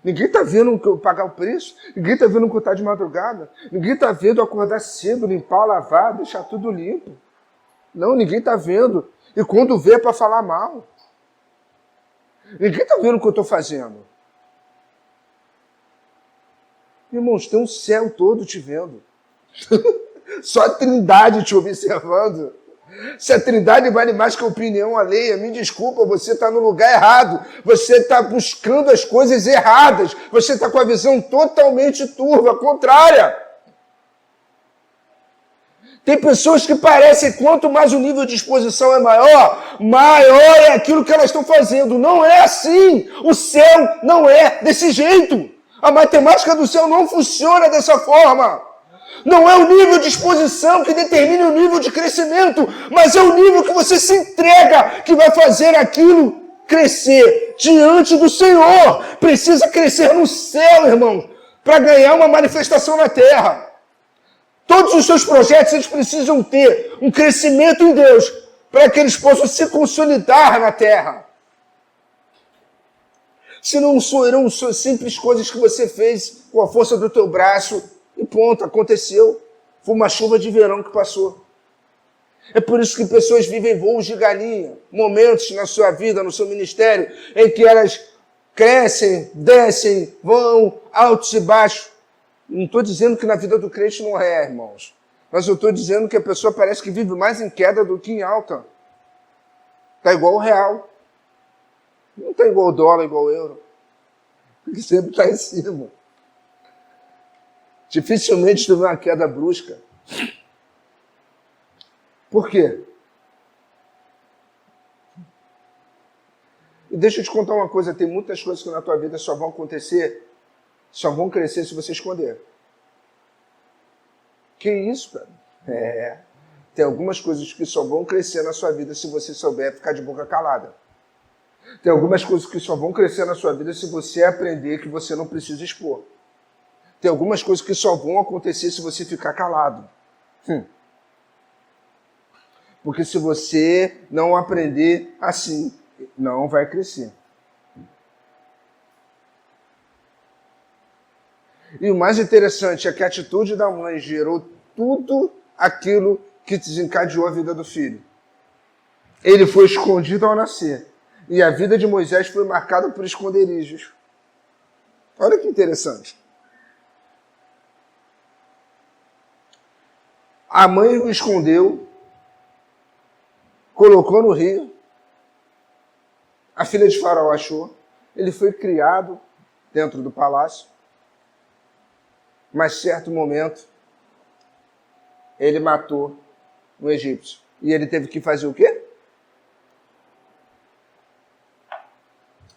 Ninguém tá vendo eu pagar o preço. Ninguém tá vendo eu estar de madrugada. Ninguém tá vendo eu acordar cedo, limpar, lavar, deixar tudo limpo. Não, ninguém tá vendo. E quando vê é para falar mal. Ninguém tá vendo o que eu tô fazendo. Irmãos, tem um céu todo te vendo. Só a Trindade te observando. Se a Trindade vale mais que a opinião alheia, me desculpa, você está no lugar errado. Você está buscando as coisas erradas. Você está com a visão totalmente turva, contrária. Tem pessoas que parecem que quanto mais o nível de exposição é maior, maior é aquilo que elas estão fazendo. Não é assim. O céu não é desse jeito. A matemática do céu não funciona dessa forma. Não é o nível de exposição que determina o nível de crescimento, mas é o nível que você se entrega que vai fazer aquilo crescer diante do Senhor. Precisa crescer no céu, irmão, para ganhar uma manifestação na terra. Todos os seus projetos eles precisam ter um crescimento em Deus para que eles possam se consolidar na terra. Senão serão simples coisas que você fez com a força do teu braço e ponto, aconteceu. Foi uma chuva de verão que passou. É por isso que pessoas vivem voos de galinha, momentos na sua vida, no seu ministério, em que elas crescem, descem, vão, altos e baixos. Não estou dizendo que na vida do crente não é, irmãos. Mas eu estou dizendo que a pessoa parece que vive mais em queda do que em alta. Está igual o real. Não está igual o dólar, igual o euro. Porque sempre está em cima. Dificilmente teve uma queda brusca. Por quê? E deixa eu te contar uma coisa, tem muitas coisas que na tua vida só vão acontecer, só vão crescer se você esconder. Que isso, cara? Tem algumas coisas que só vão crescer na sua vida se você souber ficar de boca calada. Tem algumas coisas que só vão crescer na sua vida se você aprender que você não precisa expor. Tem algumas coisas que só vão acontecer se você ficar calado. Porque se você não aprender assim, não vai crescer. E o mais interessante é que a atitude da mãe gerou tudo aquilo que desencadeou a vida do filho. Ele foi escondido ao nascer. E a vida de Moisés foi marcada por esconderijos. Olha que interessante. A mãe o escondeu, colocou no rio, a filha de Faraó achou, ele foi criado dentro do palácio, mas certo momento ele matou um egípcio. E ele teve que fazer o quê?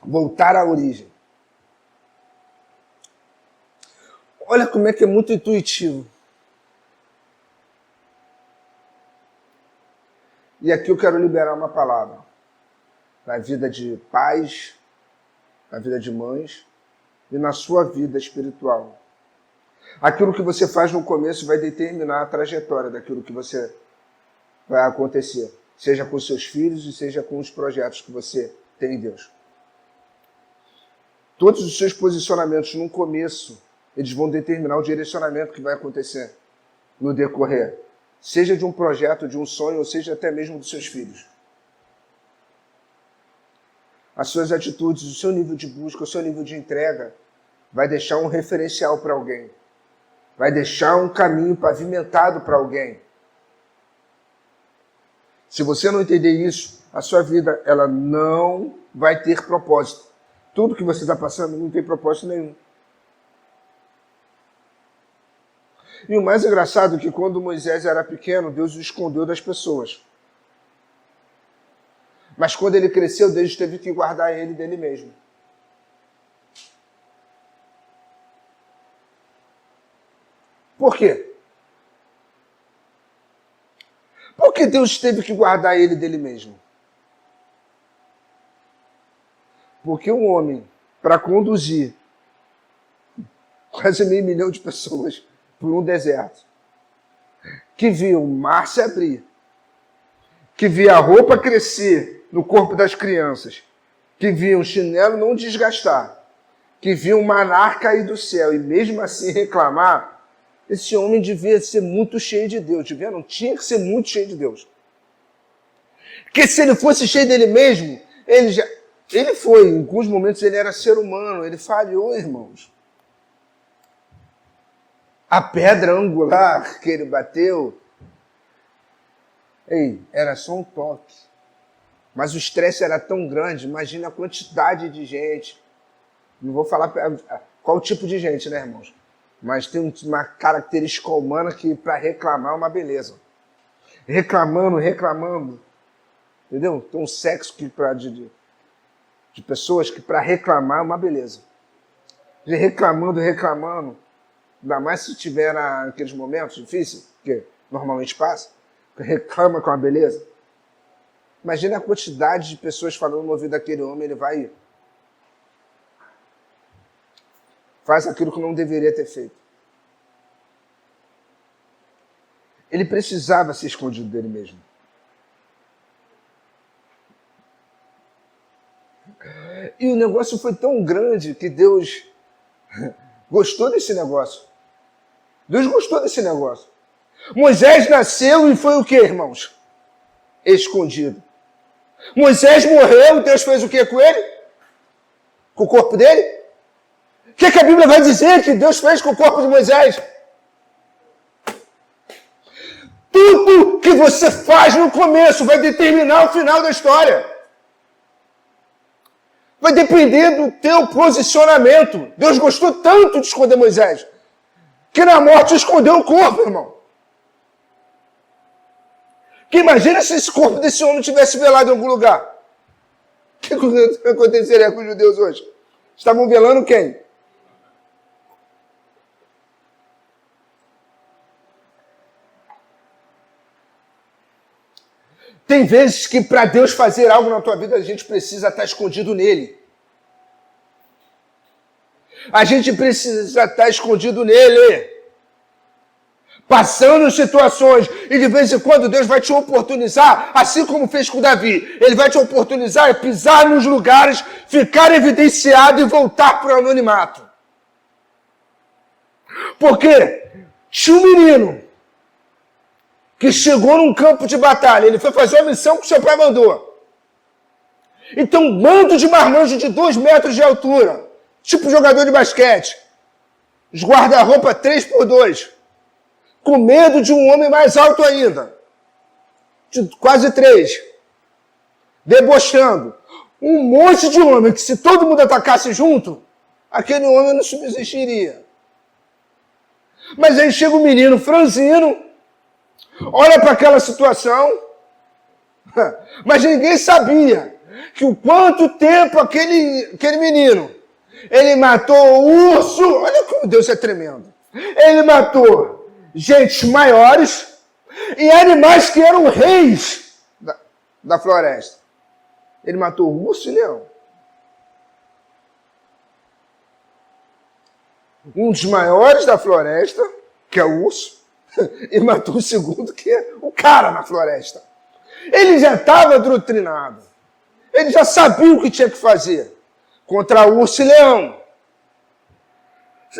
Voltar à origem. Olha como é que é muito intuitivo. E aqui eu quero liberar uma palavra na vida de pais, na vida de mães e na sua vida espiritual. Aquilo que você faz no começo vai determinar a trajetória daquilo que você vai acontecer, seja com seus filhos e seja com os projetos que você tem em Deus. Todos os seus posicionamentos no começo, eles vão determinar o direcionamento que vai acontecer no decorrer. Seja de um projeto, de um sonho, ou seja até mesmo dos seus filhos. As suas atitudes, o seu nível de busca, o seu nível de entrega, vai deixar um referencial para alguém. Vai deixar um caminho pavimentado para alguém. Se você não entender isso, a sua vida ela não vai ter propósito. Tudo que você está passando não tem propósito nenhum. E o mais engraçado é que quando Moisés era pequeno, Deus o escondeu das pessoas. Mas quando ele cresceu, Deus teve que guardar ele dele mesmo. Por quê? Por que Deus teve que guardar ele dele mesmo? Porque um homem, para conduzir quase 500 mil de pessoas por um deserto, que via o mar se abrir, que via a roupa crescer no corpo das crianças, que via o chinelo não desgastar, que via o maná cair do céu e mesmo assim reclamar, esse homem devia ser muito cheio de Deus. Não tinha que ser muito cheio de Deus. Porque se ele fosse cheio dele mesmo, ele foi, em alguns momentos ele era ser humano, ele falhou, irmãos. A pedra angular que ele bateu, era só um toque. Mas o estresse era tão grande, imagina a quantidade de gente. Não vou falar qual tipo de gente, né, irmãos? Mas tem uma característica humana que para reclamar é uma beleza. Reclamando. Entendeu? Tem um sexo que de pessoas que para reclamar é uma beleza. Reclamando. Ainda mais se tiver naqueles momentos difíceis, que normalmente passa, reclama com a beleza. Imagina a quantidade de pessoas falando no ouvido daquele homem, ele vai faz aquilo que não deveria ter feito. Ele precisava ser escondido dele mesmo. E o negócio foi tão grande que Deus gostou desse negócio. Deus gostou desse negócio. Moisés nasceu e foi o quê, irmãos? Escondido. Moisés morreu, Deus fez o quê com ele? Com o corpo dele? O que a Bíblia vai dizer que Deus fez com o corpo de Moisés? Tudo que você faz no começo vai determinar o final da história. Vai depender do teu posicionamento. Deus gostou tanto de esconder Moisés, que na morte escondeu o corpo, irmão. Que imagina se esse corpo desse homem tivesse velado em algum lugar. O que aconteceria com os judeus hoje? Estavam velando quem? Tem vezes que para Deus fazer algo na tua vida, a gente precisa estar escondido nele. A gente precisa estar escondido nele. Passando situações. E de vez em quando Deus vai te oportunizar, assim como fez com Davi. Ele vai te oportunizar a pisar nos lugares, ficar evidenciado e voltar para o anonimato. Porque tinha um menino que chegou num campo de batalha, ele foi fazer a missão que o seu pai mandou. Então, um bando de marmanjos de 2 metros de altura, tipo jogador de basquete, os guarda-roupa 3x2, com medo de um homem mais alto ainda, de quase 3, debochando. Um monte de homem que se todo mundo atacasse junto, aquele homem não subsistiria. Mas aí chega um menino franzino, olha para aquela situação, mas ninguém sabia que o quanto tempo aquele menino, ele matou o urso, olha como Deus é tremendo, ele matou gente maiores e animais que eram reis da floresta. Ele matou o urso e leão. Um dos maiores da floresta, que é o urso, e matou o segundo, que é o cara na floresta. Ele já estava doutrinado. Ele já sabia o que tinha que fazer contra o urso e leão.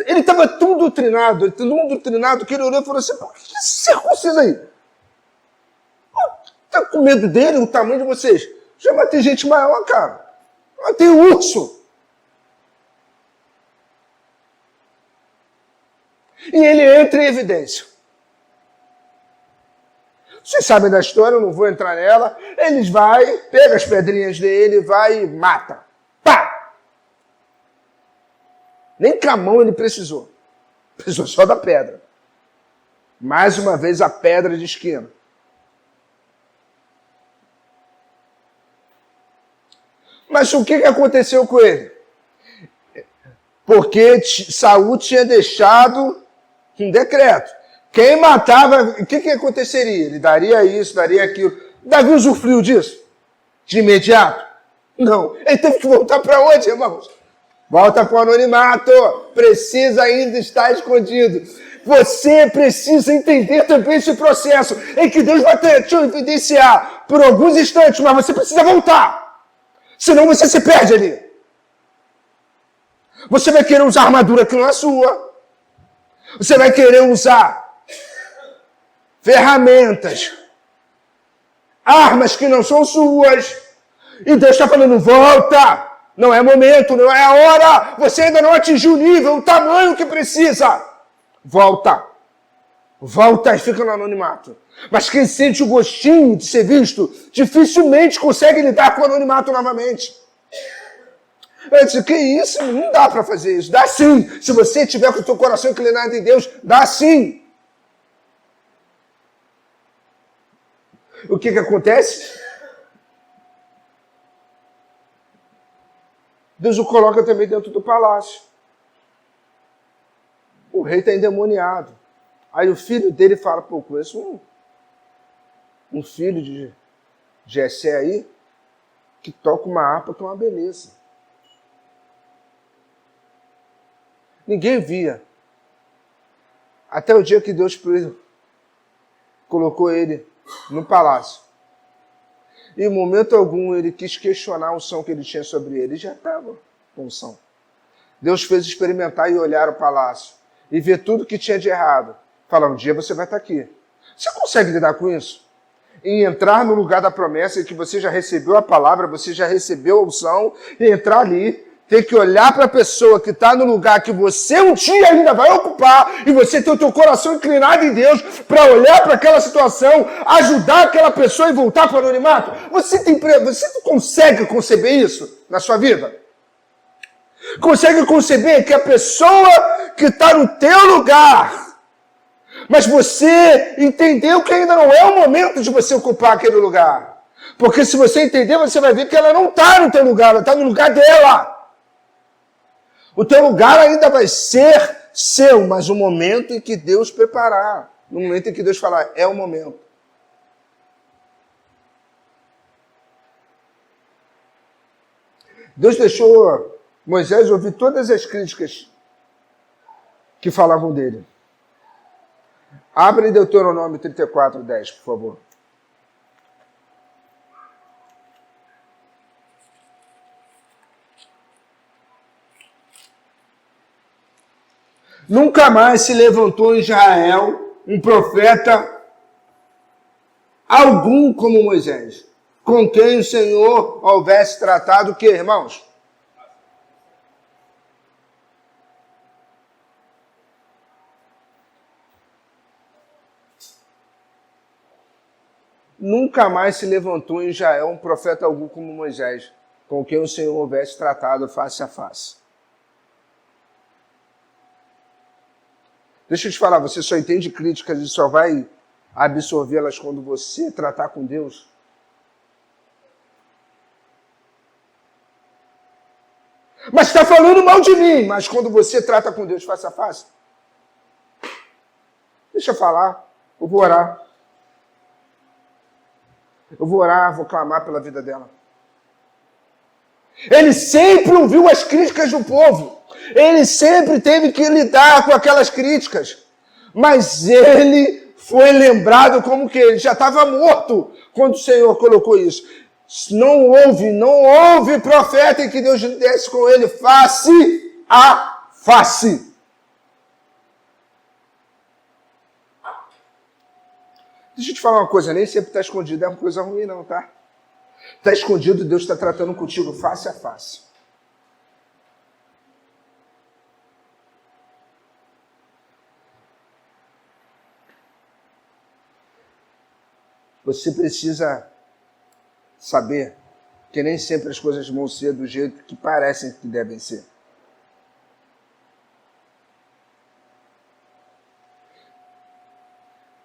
Ele estava tão doutrinado, que ele olhou e falou assim: por que esse circunciso aí? Está com medo dele, o tamanho de vocês? Já matei gente maior, cara. Matei o urso. E ele entra em evidência. Vocês sabem da história, eu não vou entrar nela. Eles vai, pega as pedrinhas dele, vai e mata. Pá! Nem com a mão ele precisou. Precisou só da pedra. Mais uma vez a pedra de esquina. Mas o que aconteceu com ele? Porque Saul tinha deixado um decreto. Quem matava, o que aconteceria? Ele daria isso, daria aquilo. Davi usufruiu disso? De imediato? Não. Ele teve que voltar para onde, irmãos? Volta para o anonimato. Precisa ainda estar escondido. Você precisa entender também esse processo em que Deus vai te evidenciar por alguns instantes, mas você precisa voltar. Senão você se perde ali. Você vai querer usar armadura que não é sua. Você vai querer usar ferramentas, armas que não são suas. E Deus está falando, volta. Não é momento, não é a hora. Você ainda não atingiu o nível, o tamanho que precisa. Volta. Volta e fica no anonimato. Mas quem sente o gostinho de ser visto, dificilmente consegue lidar com o anonimato novamente. Eu disse, que isso? Não dá para fazer isso. Dá sim. Se você tiver com o seu coração inclinado em Deus, dá sim. O que acontece? Deus o coloca também dentro do palácio. O rei está endemoniado. Aí o filho dele fala, pô, conheço um filho de Jessé aí, que toca uma harpa que é uma beleza. Ninguém via. Até o dia que Deus colocou ele no palácio. E em momento algum ele quis questionar a unção que ele tinha sobre ele. Ele já estava com unção. Deus fez experimentar e olhar o palácio. E ver tudo que tinha de errado. Falar, um dia você vai estar aqui. Você consegue lidar com isso? Em entrar no lugar da promessa em que você já recebeu a palavra, você já recebeu a unção, e entrar ali, ter que olhar para a pessoa que está no lugar que você um dia ainda vai ocupar, e você ter o teu coração inclinado em Deus para olhar para aquela situação, ajudar aquela pessoa e voltar para o anonimato. Você consegue conceber isso na sua vida? Consegue conceber que a pessoa que está no teu lugar, mas você entendeu que ainda não é o momento de você ocupar aquele lugar. Porque se você entender, você vai ver que ela não está no teu lugar, ela está no lugar dela. O teu lugar ainda vai ser seu, mas o momento em que Deus preparar, no momento em que Deus falar, é o momento. Deus deixou Moisés ouvir todas as críticas que falavam dele. Abre Deuteronômio 34:10, por favor. Nunca mais se levantou em Israel um profeta algum como Moisés, com quem o Senhor houvesse tratado o quê, irmãos? Nunca mais se levantou em Israel um profeta algum como Moisés, com quem o Senhor houvesse tratado face a face. Deixa eu te falar, você só entende críticas e só vai absorvê-las quando você tratar com Deus. Mas está falando mal de mim, mas quando você trata com Deus face a face, deixa eu falar, eu vou orar. Eu vou orar, vou clamar pela vida dela. Ele sempre ouviu as críticas do povo. Ele sempre teve que lidar com aquelas críticas. Mas ele foi lembrado como que ele já estava morto quando o Senhor colocou isso. Não houve profeta em que Deus desse com ele face a face. Deixa eu te falar uma coisa, nem sempre está escondido é uma coisa ruim não, tá? Está escondido, Deus está tratando contigo face a face. Você precisa saber que nem sempre as coisas vão ser do jeito que parecem que devem ser.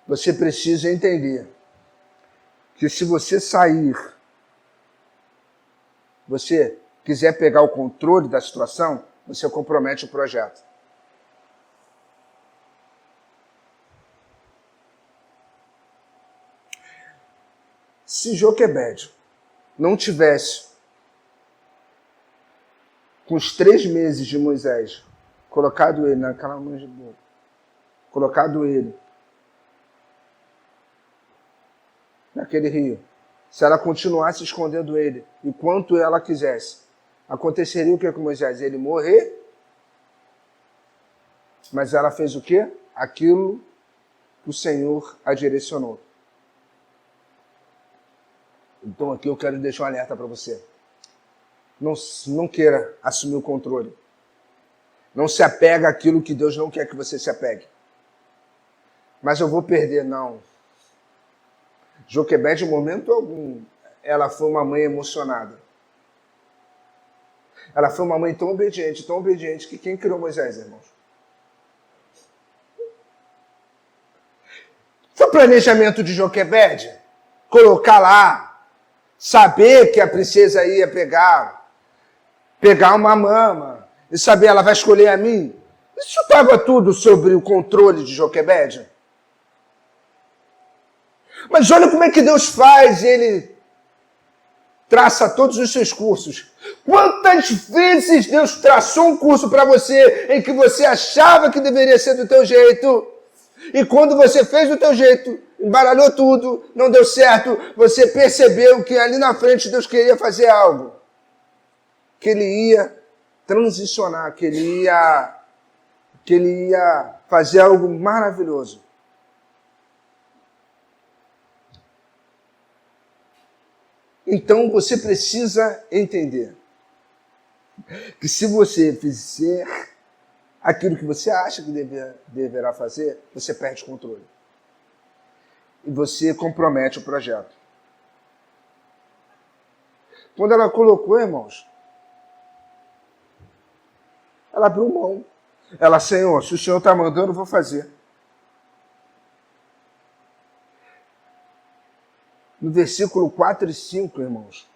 Você precisa entender que se você você quiser pegar o controle da situação, você compromete o projeto. Se Joquebed não tivesse, com os 3 meses de Moisés, colocado ele naquela manjedoura, colocado ele naquele rio, se ela continuasse escondendo ele, enquanto ela quisesse, aconteceria o que com Moisés? Ele morrer, mas ela fez o quê? Aquilo que o Senhor a direcionou. Então aqui eu quero deixar um alerta para você. Não queira assumir o controle. Não se apega àquilo que Deus não quer que você se apegue. Mas eu vou perder, não. Joquebed, em momento algum, ela foi uma mãe emocionada. Ela foi uma mãe tão obediente, que quem criou Moisés, irmãos? Foi o planejamento de Joquebed colocar lá, saber que a princesa ia pegar uma mama, e saber ela vai escolher a mim. Isso estava tudo sobre o controle de Joquebed. Mas olha como é que Deus faz, ele traça todos os seus cursos. Quantas vezes Deus traçou um curso para você em que você achava que deveria ser do teu jeito, e quando você fez do teu jeito, embaralhou tudo, não deu certo, você percebeu que ali na frente Deus queria fazer algo. Que ele ia transicionar, que ele ia fazer algo maravilhoso. Então você precisa entender que se você fizer aquilo que você acha que deverá fazer, você perde o controle. E você compromete o projeto. Quando ela colocou, irmãos, ela abriu mão. Ela, Senhor, se o Senhor está mandando, eu vou fazer. No versículo 4 e 5, irmãos,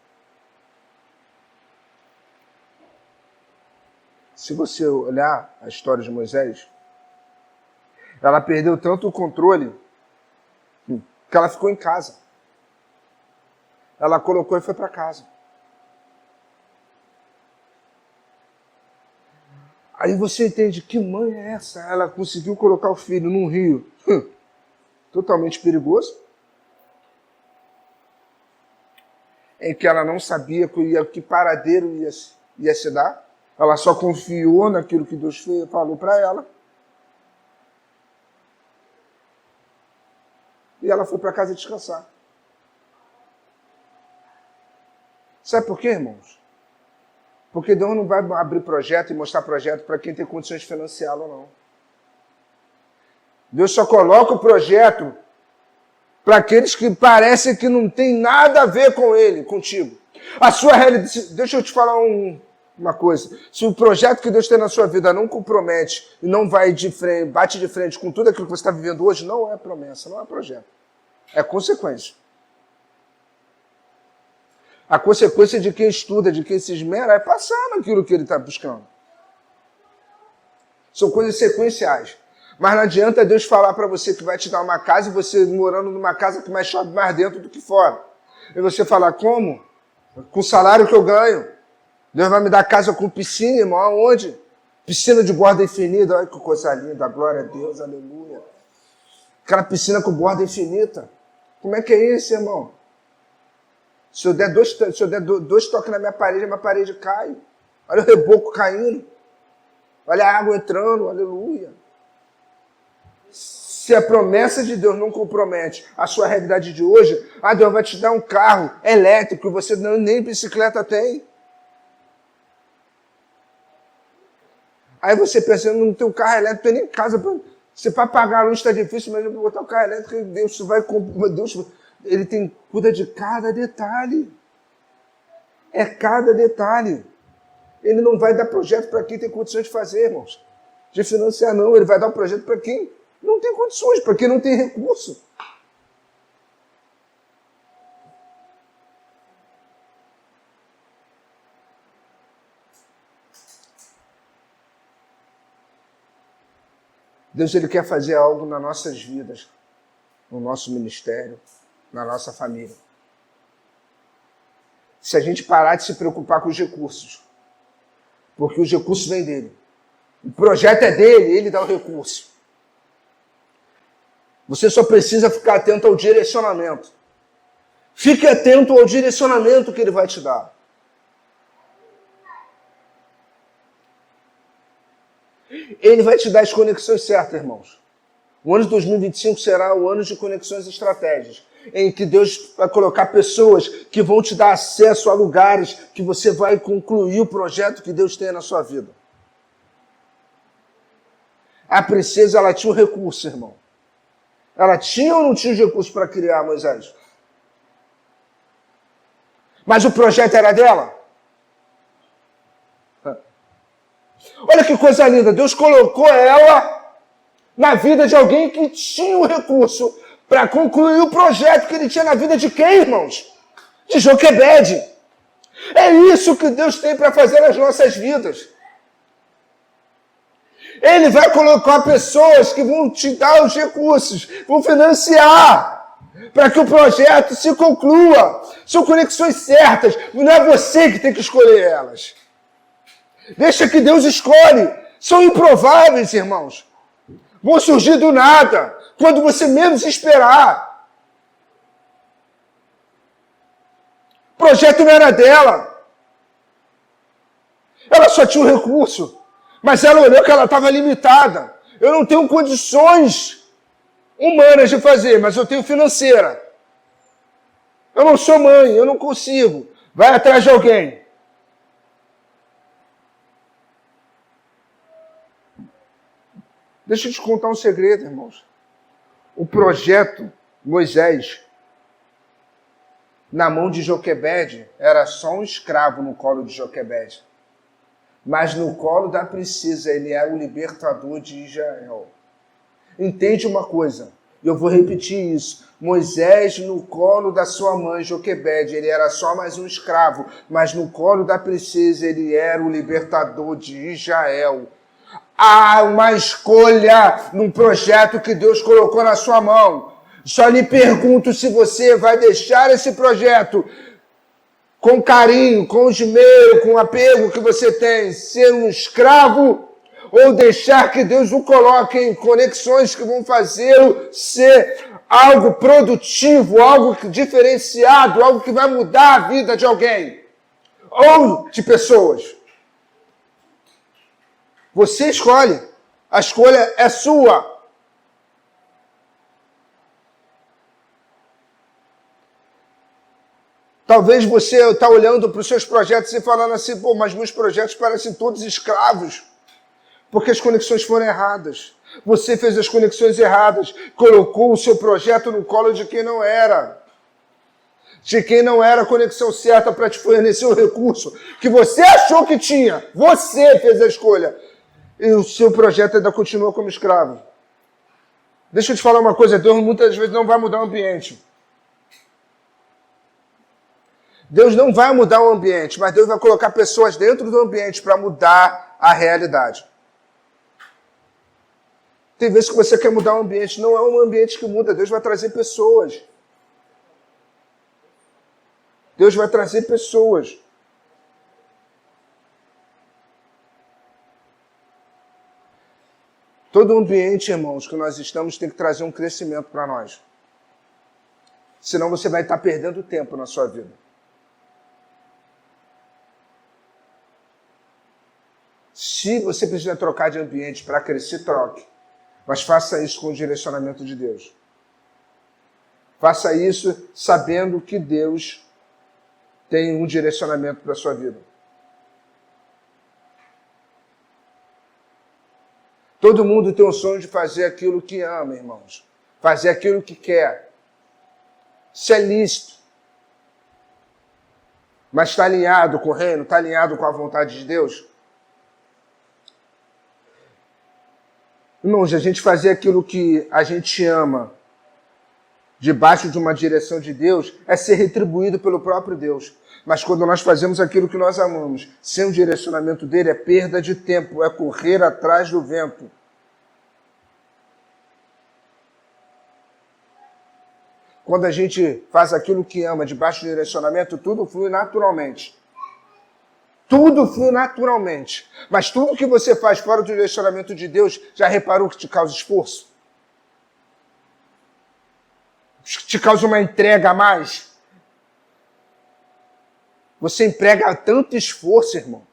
se você olhar a história de Moisés, ela perdeu tanto o controle que ela ficou em casa. Ela colocou e foi para casa. Aí você entende, que mãe é essa? Ela conseguiu colocar o filho num rio totalmente perigoso, em que ela não sabia que paradeiro ia se dar. Ela só confiou naquilo que Deus falou para ela. E ela foi para casa descansar. Sabe por quê, irmãos? Porque Deus não vai abrir projeto e mostrar projeto para quem tem condições de financiá-lo, não. Deus só coloca o projeto para aqueles que parecem que não tem nada a ver com ele, contigo. A sua realidade... Deixa eu te falar uma coisa. Se o projeto que Deus tem na sua vida não compromete e não vai de frente, bate de frente com tudo aquilo que você está vivendo hoje, não é promessa, não é projeto. É consequência. A consequência de quem estuda, de quem se esmera, é passar naquilo que ele está buscando. São coisas sequenciais. Mas não adianta Deus falar para você que vai te dar uma casa e você morando numa casa que mais chove mais dentro do que fora. E você falar, como? Com o salário que eu ganho. Deus vai me dar casa com piscina, irmão, aonde? Piscina de borda infinita. Olha que coisa linda, glória a Deus, aleluia. Aquela piscina com borda infinita. Como é que é isso, irmão? Se eu der dois toques na minha parede cai. Olha o reboco caindo. Olha a água entrando, aleluia. Se a promessa de Deus não compromete a sua realidade de hoje, Deus vai te dar um carro elétrico e você nem bicicleta tem. Aí você pensa, não tem um carro elétrico, não tem nem casa. Você para pagar a luz está difícil, mas eu vou botar o carro elétrico e Deus vai... Ele cuida de cada detalhe. É cada detalhe. Ele não vai dar projeto para quem tem condições de fazer, irmãos. De financiar, não. Ele vai dar um projeto para quem não tem condições, para quem não tem recurso. Deus, Ele quer fazer algo nas nossas vidas, no nosso ministério, na nossa família. Se a gente parar de se preocupar com os recursos, porque os recursos vêm dele. O projeto é dele, ele dá o recurso. Você só precisa ficar atento ao direcionamento. Fique atento ao direcionamento que ele vai te dar. Ele vai te dar as conexões certas, irmãos. O ano de 2025 será o ano de conexões estratégicas, em que Deus vai colocar pessoas que vão te dar acesso a lugares que você vai concluir o projeto que Deus tem na sua vida. A princesa, ela tinha um recurso, irmão. Ela tinha ou não tinha os recursos para criar Moisés? Mas o projeto era dela? Olha que coisa linda, Deus colocou ela na vida de alguém que tinha o recurso para concluir o projeto que ele tinha na vida de quem, irmãos? De Joquebede. É isso que Deus tem para fazer nas nossas vidas. Ele vai colocar pessoas que vão te dar os recursos, vão financiar para que o projeto se conclua. São conexões certas, não é você que tem que escolher elas. Deixa que Deus escolhe. São improváveis, irmãos. Vão surgir do nada, quando você menos esperar. O projeto não era dela. Ela só tinha um recurso, mas ela olhou que ela estava limitada. Eu não tenho condições humanas de fazer, mas eu tenho financeira. Eu não sou mãe, eu não consigo. Vai atrás de alguém. Deixa eu te contar um segredo, irmãos. O projeto Moisés, na mão de Joquebede, era só um escravo no colo de Joquebede. Mas no colo da princesa, ele era o libertador de Israel. Entende uma coisa? Eu vou repetir isso. Moisés, no colo da sua mãe, Joquebede, ele era só mais um escravo. Mas no colo da princesa, ele era o libertador de Israel. Há uma escolha num projeto que Deus colocou na sua mão. Só lhe pergunto se você vai deixar esse projeto com carinho, com esmero, com apego que você tem, ser um escravo, ou deixar que Deus o coloque em conexões que vão fazê-lo ser algo produtivo, algo diferenciado, algo que vai mudar a vida de alguém ou de pessoas. Você escolhe. A escolha é sua. Talvez você está olhando para os seus projetos e falando assim, pô, mas meus projetos parecem todos escravos. Porque as conexões foram erradas. Você fez as conexões erradas. Colocou o seu projeto no colo de quem não era. De quem não era a conexão certa para te fornecer o recurso que você achou que tinha. Você fez a escolha. E o seu projeto ainda continua como escravo. Deixa eu te falar uma coisa, Deus muitas vezes não vai mudar o ambiente. Deus não vai mudar o ambiente, mas Deus vai colocar pessoas dentro do ambiente para mudar a realidade. Tem vezes que você quer mudar o ambiente, não é um ambiente que muda, Deus vai trazer pessoas. Deus vai trazer pessoas. Todo ambiente, irmãos, que nós estamos tem que trazer um crescimento para nós. Senão você vai estar perdendo tempo na sua vida. Se você precisa trocar de ambiente para crescer, troque. Mas faça isso com o direcionamento de Deus. Faça isso sabendo que Deus tem um direcionamento para a sua vida. Todo mundo tem o sonho de fazer aquilo que ama, irmãos. Fazer aquilo que quer. Isso é lícito. Mas está alinhado com o reino? Está alinhado com a vontade de Deus? Irmãos, a gente fazer aquilo que a gente ama debaixo de uma direção de Deus é ser retribuído pelo próprio Deus. Mas quando nós fazemos aquilo que nós amamos, sem o direcionamento dele, é perda de tempo, é correr atrás do vento. Quando a gente faz aquilo que ama debaixo do direcionamento, tudo flui naturalmente. Tudo flui naturalmente. Mas tudo que você faz fora do direcionamento de Deus, já reparou que te causa esforço? Te causa uma entrega a mais? Você emprega tanto esforço, irmão,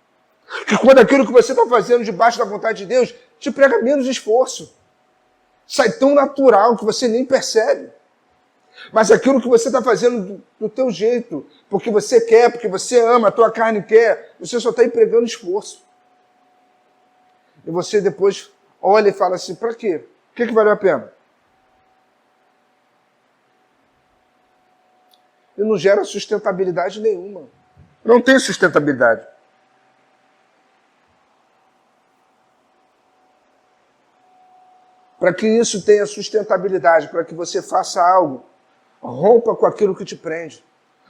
que quando aquilo que você está fazendo debaixo da vontade de Deus, te prega menos esforço. Sai tão natural que você nem percebe. Mas aquilo que você está fazendo do teu jeito, porque você quer, porque você ama, a tua carne quer, você só está empregando esforço. E você depois olha e fala assim, para quê? O que valeu a pena? E não gera sustentabilidade nenhuma. Não tem sustentabilidade. Para que isso tenha sustentabilidade, para que você faça algo, rompa com aquilo que te prende.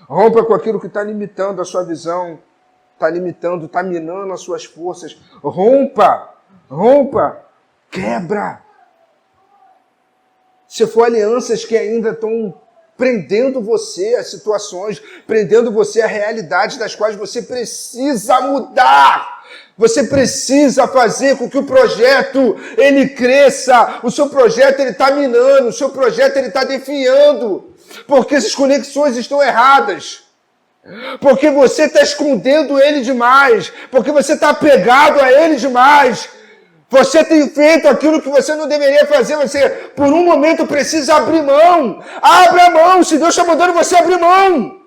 Rompa com aquilo que está limitando a sua visão, está minando as suas forças. Rompa, quebra. Se for alianças que ainda estão prendendo você a situações, prendendo você a realidades das quais você precisa mudar. Você precisa fazer com que o projeto ele cresça. O seu projeto ele está minando, o seu projeto ele está definhando. Porque essas conexões estão erradas. Porque você está escondendo ele demais. Porque você está apegado a ele demais. Você tem feito aquilo que você não deveria fazer. Você, por um momento, precisa abrir mão. Abra mão, se Deus está mandando você abrir mão.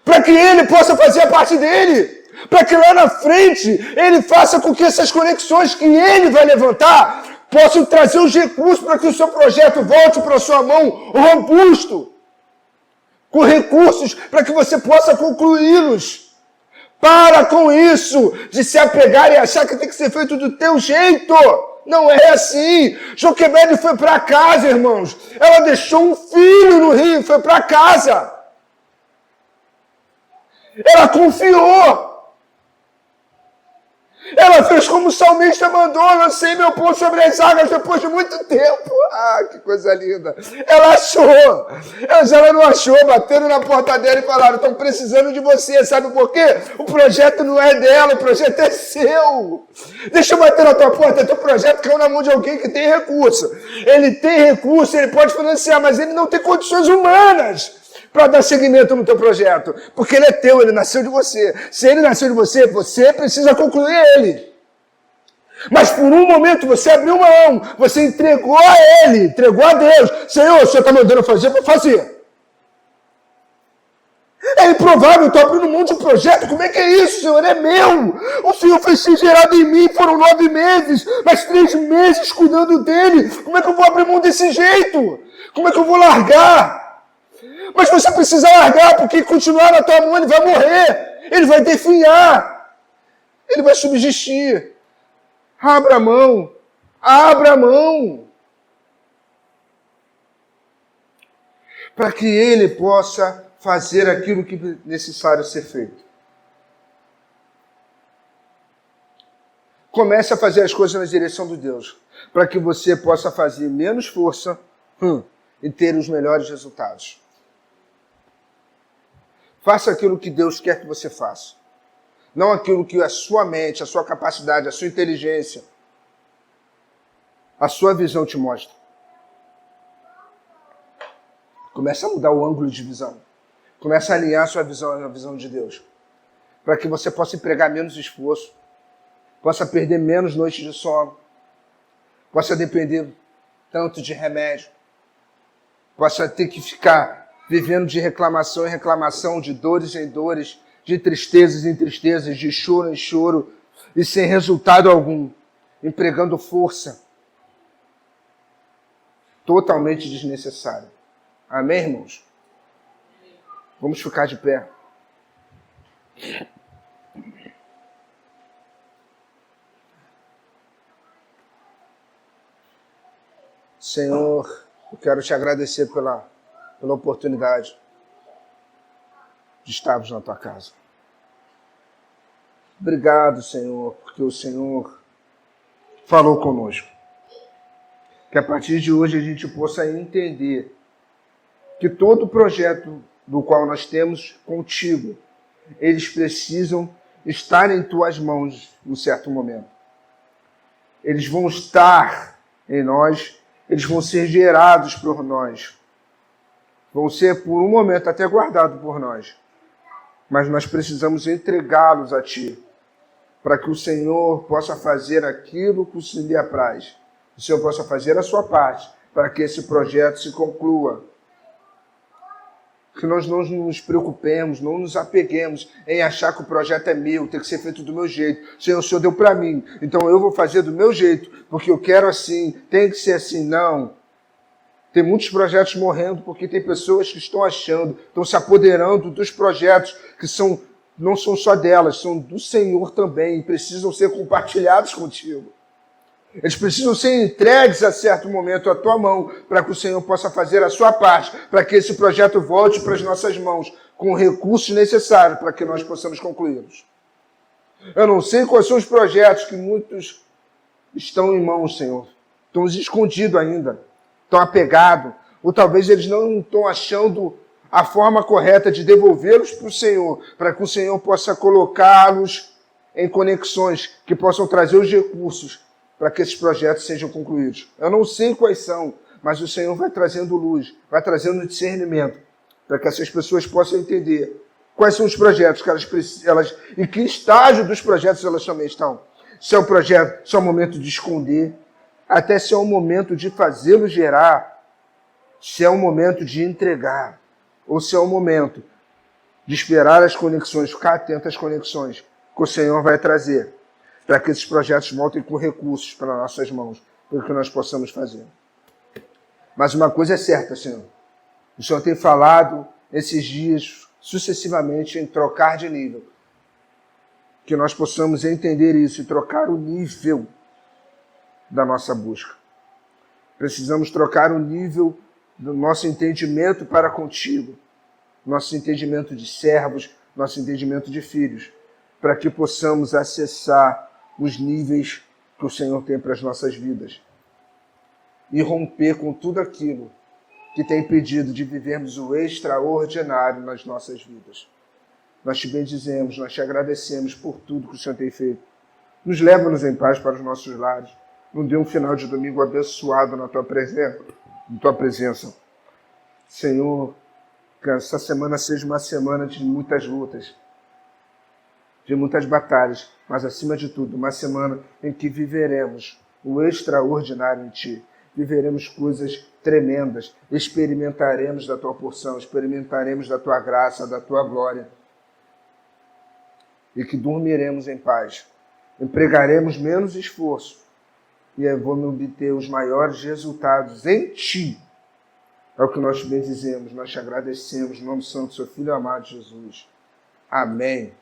Para que ele possa fazer a parte dele. Para que lá na frente, ele faça com que essas conexões que ele vai levantar possam trazer os recursos para que o seu projeto volte para a sua mão robusto. Com recursos para que você possa concluí-los. Para com isso de se apegar e achar que tem que ser feito do teu jeito. Não é assim. Joquebede foi para casa, irmãos. Ela deixou um filho no rio e foi para casa. Ela confiou. Ela fez como o salmista mandou, lancei meu povo sobre as águas depois de muito tempo. Ah, que coisa linda. Ela achou. Ela não achou, bateram na porta dela e falaram, estão precisando de você, sabe por quê? O projeto não é dela, o projeto é seu. Deixa eu bater na tua porta, teu projeto caiu na mão de alguém que tem recurso. Ele tem recurso, ele pode financiar, mas ele não tem condições humanas para dar seguimento no teu projeto. Porque ele é teu, ele nasceu de você. Se ele nasceu de você, você precisa concluir ele. Mas por um momento você abriu mão, você entregou a ele, entregou a Deus. Senhor, o Senhor está mandando fazer, vou fazer. É improvável, eu estou abrindo mão de um projeto, como é que é isso, Senhor? É meu. O Senhor fez ser gerado em mim, foram 9 meses, mas 3 meses cuidando dele. Como é que eu vou abrir mão desse jeito? Como é que eu vou largar? Mas você precisa largar, porque continuar na tua mão ele vai morrer, ele vai definhar, ele vai subsistir. Abra a mão, abra a mão, para que ele possa fazer aquilo que é necessário ser feito. Comece a fazer as coisas na direção de Deus, para que você possa fazer menos força e ter os melhores resultados. Faça aquilo que Deus quer que você faça. Não aquilo que a sua mente, a sua capacidade, a sua inteligência, a sua visão te mostra. Comece a mudar o ângulo de visão. Comece a alinhar a sua visão à visão de Deus. Para que você possa empregar menos esforço, possa perder menos noites de sono, possa depender tanto de remédio, possa ter que ficar vivendo de reclamação em reclamação, de dores em dores, de tristezas em tristezas, de choro em choro, e sem resultado algum, empregando força totalmente desnecessária. Amém, irmãos? Vamos ficar de pé. Senhor, eu quero te agradecer pela oportunidade de estarmos na tua casa. Obrigado, Senhor, porque o Senhor falou conosco. Que a partir de hoje a gente possa entender que todo projeto do qual nós temos contigo, eles precisam estar em tuas mãos em certo momento. Eles vão estar em nós, eles vão ser gerados por nós. Vão ser por um momento até guardados por nós. Mas nós precisamos entregá-los a Ti, para que o Senhor possa fazer aquilo que o Senhor lhe apraz. O Senhor possa fazer a sua parte, para que esse projeto se conclua. Que nós não nos preocupemos, não nos apeguemos em achar que o projeto é meu, tem que ser feito do meu jeito. O Senhor deu para mim, então eu vou fazer do meu jeito, porque eu quero assim, tem que ser assim. Não. Tem muitos projetos morrendo porque tem pessoas que estão achando, estão se apoderando dos projetos que não são só delas, são do Senhor também e precisam ser compartilhados contigo. Eles precisam ser entregues a certo momento à tua mão, para que o Senhor possa fazer a sua parte, para que esse projeto volte para as nossas mãos, com os recursos necessários para que nós possamos concluí-los. Eu não sei quais são os projetos que muitos estão em mãos, Senhor. Estão escondidos ainda, estão apegados, ou talvez eles não estão achando a forma correta de devolvê-los para o Senhor, para que o Senhor possa colocá-los em conexões que possam trazer os recursos para que esses projetos sejam concluídos. Eu não sei quais são, mas o Senhor vai trazendo luz, vai trazendo discernimento, para que essas pessoas possam entender quais são os projetos que elas em que estágio dos projetos elas também estão. Se é o projeto, se é o momento de esconder, até se é o momento de fazê-lo gerar, se é o momento de entregar, ou se é o momento de esperar as conexões, ficar atento às conexões que o Senhor vai trazer, para que esses projetos voltem com recursos para nossas mãos, para que nós possamos fazer. Mas uma coisa é certa, Senhor. O Senhor tem falado esses dias, sucessivamente, em trocar de nível. Que nós possamos entender isso e trocar o nível da nossa busca. Precisamos trocar o nível do nosso entendimento para contigo, nosso entendimento de servos, nosso entendimento de filhos, para que possamos acessar os níveis que o Senhor tem para as nossas vidas e romper com tudo aquilo que tem impedido de vivermos o extraordinário nas nossas vidas. Nós te bendizemos, nós te agradecemos por tudo que o Senhor tem feito. Nos leva-nos em paz para os nossos lares. Nos dê um final de domingo abençoado na tua presença. Senhor, que essa semana seja uma semana de muitas lutas, de muitas batalhas, mas acima de tudo, uma semana em que viveremos o extraordinário em Ti. Viveremos coisas tremendas, experimentaremos da Tua porção, experimentaremos da Tua graça, da Tua glória. E que dormiremos em paz, empregaremos menos esforço e vamos obter os maiores resultados em Ti. É o que nós te bendizemos, nós te agradecemos, em nome do Santo, Seu Filho amado Jesus. Amém.